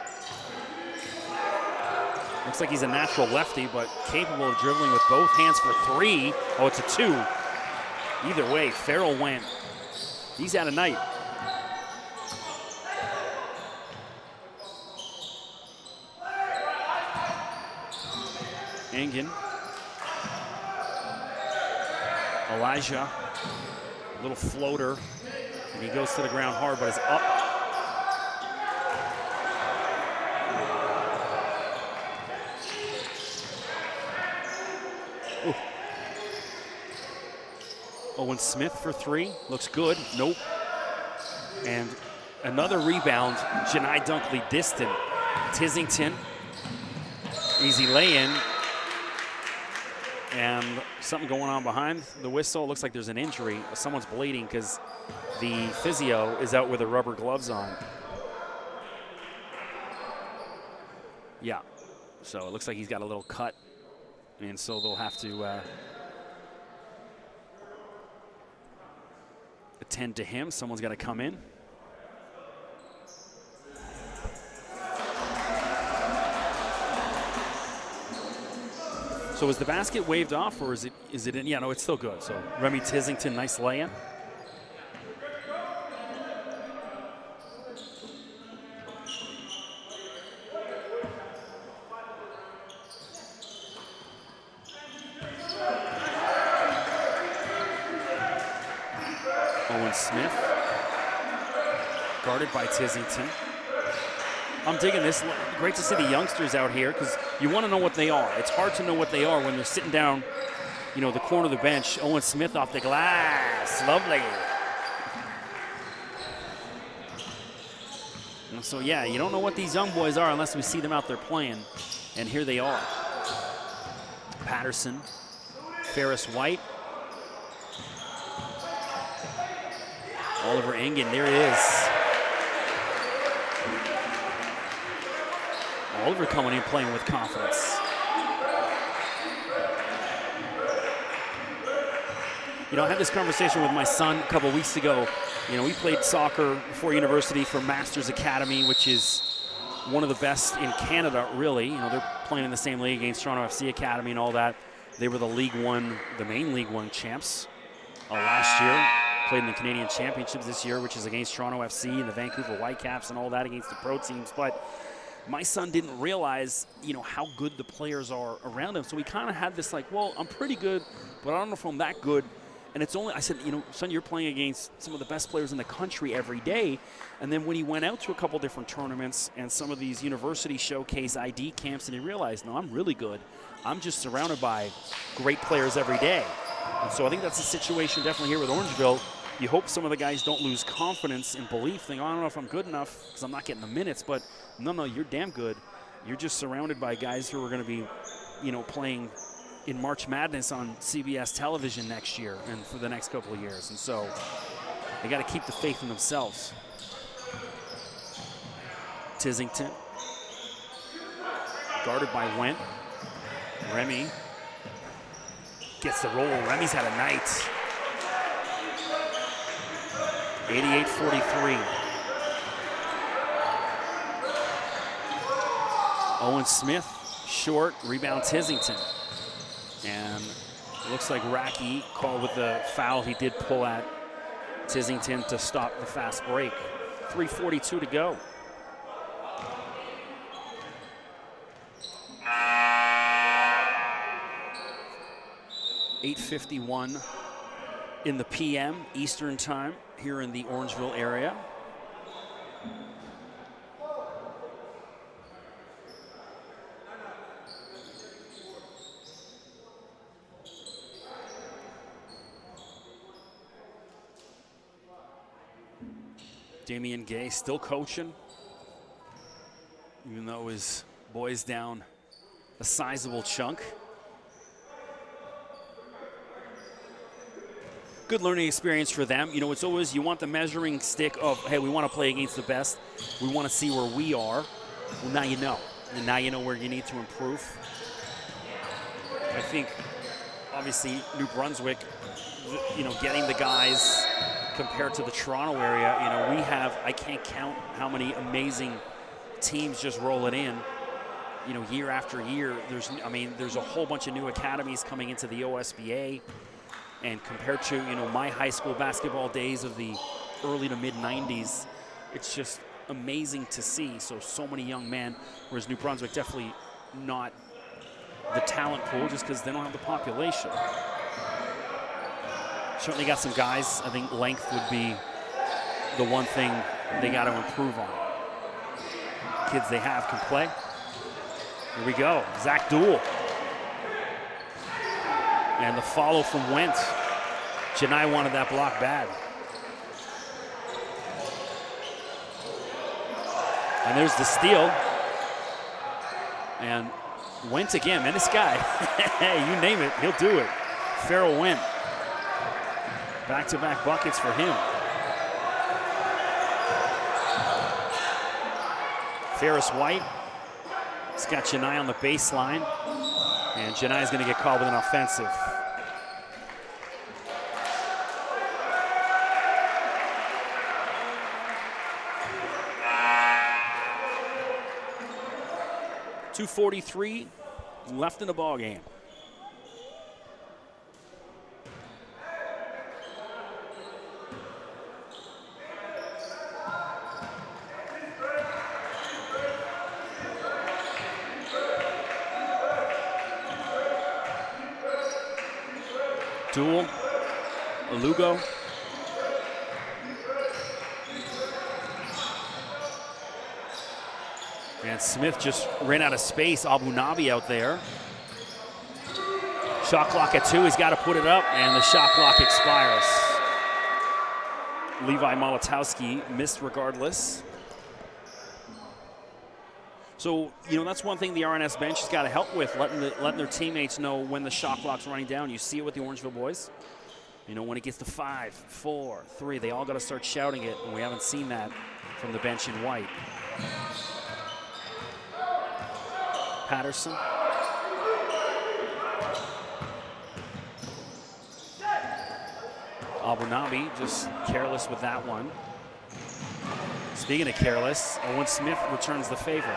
Looks like he's a natural lefty, but capable of dribbling with both hands for three. Oh, it's a two. Either way, Farrell went. He's had a night. Engen. Elijah. A little floater. And he goes to the ground hard, but is up. Ooh. Owen Smith for three. Looks good. Nope. And another rebound. Janai Dunkley distant. Tizington. Easy lay-in. And something going on behind the whistle. Looks like there's an injury. Someone's bleeding because the physio is out with the rubber gloves on. Yeah. So it looks like he's got a little cut. And so they'll have to attend to him. Someone's got to come in. So is the basket waved off, or is it in? Yeah, no, it's still good. So Remy Tizington, nice lay-in. Owen Smith, guarded by Tizington. I'm digging this. Great to see the youngsters out here because you want to know what they are. It's hard to know what they are when they're sitting down, you know, the corner of the bench. Owen Smith off the glass. Lovely. And so, yeah, you don't know what these young boys are unless we see them out there playing. And here they are. Patterson, Ferris-White. Oliver Engen, there it is. Oliver coming in playing with confidence. You know, I had this conversation with my son a couple weeks ago. You know, we played soccer before university for Masters Academy, which is one of the best in Canada, really. You know, they're playing in the same league against Toronto FC Academy and all that. They were the League One, the main League One champs last year. Played in the Canadian Championships this year, which is against Toronto FC and the Vancouver Whitecaps and all that against the pro teams. But my son didn't realize, you know, how good the players are around him. So we kind of had this like, well, I'm pretty good, but I don't know if I'm that good. And it's only, I said, you know, son, you're playing against some of the best players in the country every day. And then when he went out to a couple different tournaments and some of these university showcase ID camps, and he realized, no, I'm really good. I'm just surrounded by great players every day. And so I think that's the situation definitely here with Orangeville. You hope some of the guys don't lose confidence and belief, think, oh, I don't know if I'm good enough because I'm not getting the minutes, but no, you're damn good. You're just surrounded by guys who are going to be, you know, playing in March Madness on CBS television next year and for the next couple of years. And so they got to keep the faith in themselves. Tizington, guarded by Went. Remy gets the roll. Remy's had a night. 88-43. Owen Smith, short, rebound Tizington. And it looks like Racky called with the foul. He did pull at Tizington to stop the fast break. 3:42 to go. .51 in the PM Eastern time here in the Orangeville area. Damian Gay still coaching, even though his boy's down a sizable chunk. Good learning experience for them. You know, it's always, you want the measuring stick of, hey, we want to play against the best. We want to see where we are. Well, now you know. And now you know where you need to improve. I think, obviously, New Brunswick, you know, getting the guys compared to the Toronto area, you know, we have, I can't count how many amazing teams just roll it in. You know, year after year, there's a whole bunch of new academies coming into the OSBA. And compared to, you know, my high school basketball days of the early to mid 90s, it's just amazing to see. So many young men, whereas New Brunswick definitely not the talent pool just because they don't have the population. Certainly got some guys. I think length would be the one thing they got to improve on. Kids they have can play. Here we go, Zach Duell. And the follow from Went. Janai wanted that block bad. And there's the steal. And Went again, man, this guy, hey, you name it, he'll do it. Farrell Went. Back-to-back buckets for him. Ferris White. He's got Janai on the baseline. And Janai's going to get called with an offensive. .243 left in the ball game. Duell, Alugo. And Smith just ran out of space. Abu Nabi out there. Shot clock at 2. He's got to put it up, and the shot clock expires. Levi Molotowski missed regardless. So, you know, that's one thing the RNS bench has got to help with, letting their teammates know when the shot clock's running down. You see it with the Orangeville boys. You know, when it gets to 5, 4, 3, they all got to start shouting it, and we haven't seen that from the bench in white. Patterson. Abu Nabi just careless with that one. Speaking of careless, Owen Smith returns the favor.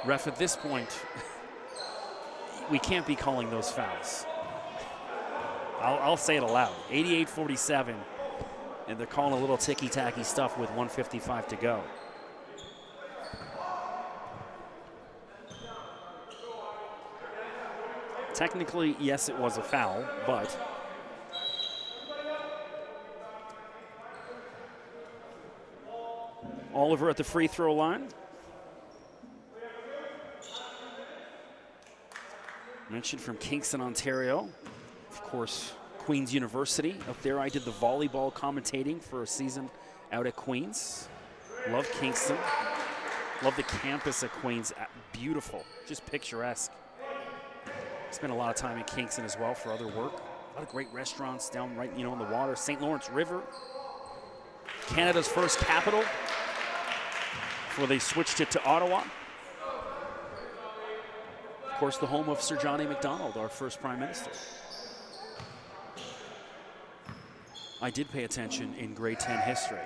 Ref, at this point, we can't be calling those fouls. I'll say it aloud. 88-47, and they're calling a little ticky-tacky stuff with 1:55 to go. Technically, yes, it was a foul, but Oliver at the free throw line. Mentioned from Kingston, Ontario. Of course, Queen's University up there. I did the volleyball commentating for a season out at Queen's. Love Kingston. Love the campus at Queens. Beautiful, just picturesque. Spent a lot of time in Kingston as well for other work. A lot of great restaurants down right, in the water. St. Lawrence River, Canada's first capital before they switched it to Ottawa. Of course, the home of Sir John A. Macdonald, our first Prime Minister. I did pay attention in grade 10 history.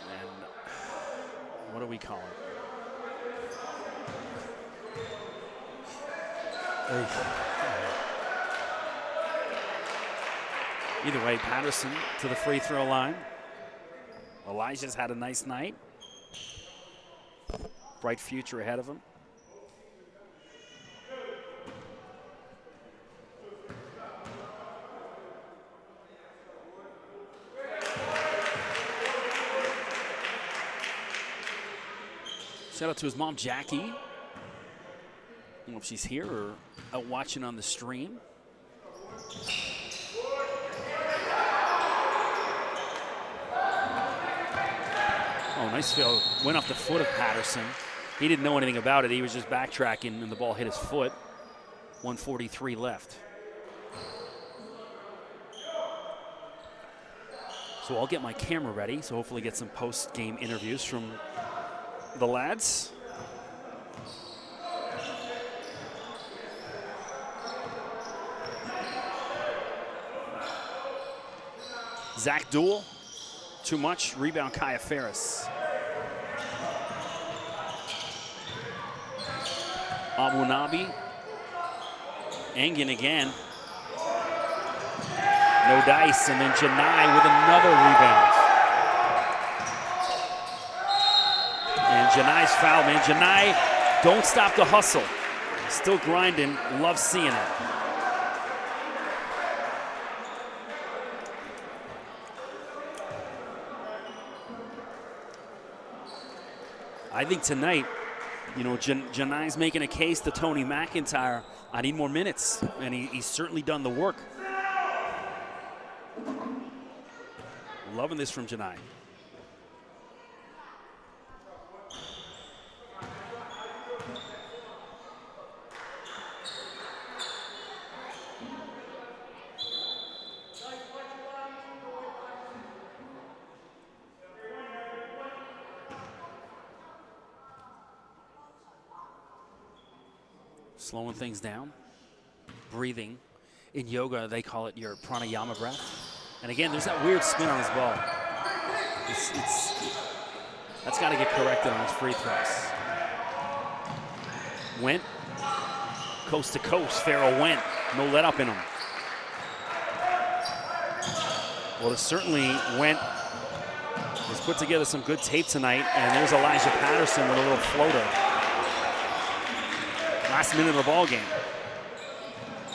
And what do we call it? Either way, Patterson to the free throw line. Elijah's had a nice night. Bright future ahead of him. Shout out to his mom, Jackie. I don't know if she's here or out watching on the stream. Oh, nice field. Went off the foot of Patterson. He didn't know anything about it. He was just backtracking and the ball hit his foot. 1:43 left. So I'll get my camera ready, so hopefully get some post-game interviews from the lads. Zach Duell, too much. Rebound, Kaya Ferris. Abu Nabi. Engen again. No dice, and then Janai with another rebound. And Janai's foul, man. Janai, don't stop the hustle. Still grinding, love seeing it. I think tonight, Janai's making a case to Tony McIntyre. I need more minutes, and he's certainly done the work. Loving this from Janai. Slowing things down, breathing. In yoga, they call it your pranayama breath. And again, there's that weird spin on his ball. That's got to get corrected on his free throws. Went coast to coast. Farrell went. No let up in him. Well, it certainly went. He's put together some good tape tonight. And there's Elijah Patterson with a little floater. Last minute of the ball game.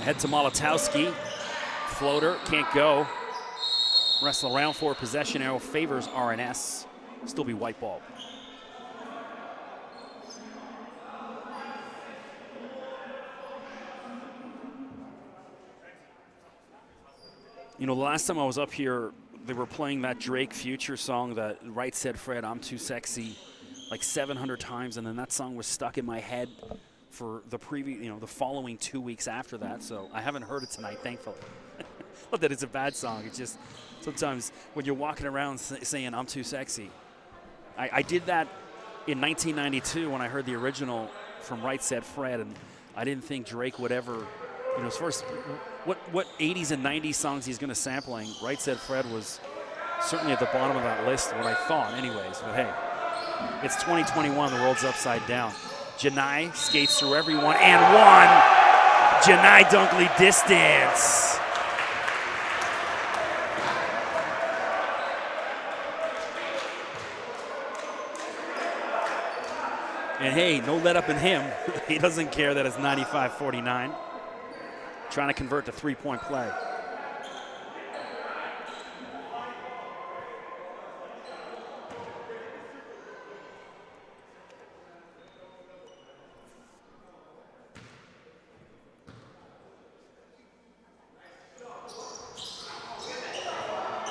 Ahead to Molotowski. Floater, can't go. Wrestle around for possession. Arrow favors RNS. Still be white ball. The last time I was up here, they were playing that Drake Future song, that Right Said Fred, I'm Too Sexy, like 700 times, and then that song was stuck in my head for the the following 2 weeks after that. So I haven't heard it tonight, thankfully. Not that it's a bad song. It's just sometimes when you're walking around saying I'm too sexy. I did that in 1992 when I heard the original from Right Said Fred, and I didn't think Drake would ever, as far as what 80s and 90s songs he's going to sampling, Right Said Fred was certainly at the bottom of that list, what I thought anyways. But hey, it's 2021, the world's upside down. Janai skates through everyone and one. Janai Dunkley distance. And hey, no let up in him. He doesn't care that it's 95-49. Trying to convert to three-point play.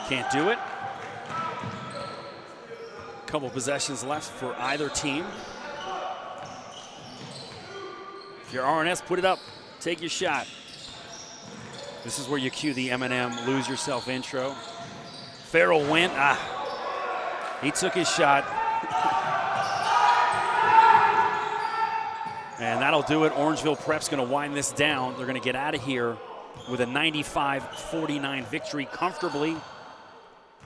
Can't do it. Couple possessions left for either team. If you're RNS, put it up. Take your shot. This is where you cue the Eminem Lose Yourself intro. Farrell went. He took his shot. And that'll do it. Orangeville Prep's going to wind this down. They're going to get out of here with a 95-49 victory comfortably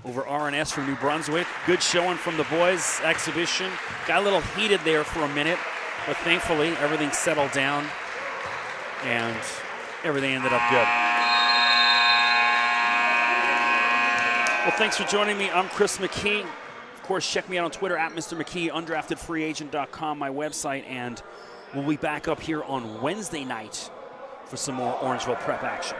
over RNS from New Brunswick. Good showing from the boys. Exhibition. Got a little heated there for a minute, but thankfully everything settled down and everything ended up good. Well, thanks for joining me. I'm Chris McKee. Of course, check me out on Twitter at Mr. McKee, undraftedfreeagent.com, my website, and we'll be back up here on Wednesday night for some more Orangeville Prep action.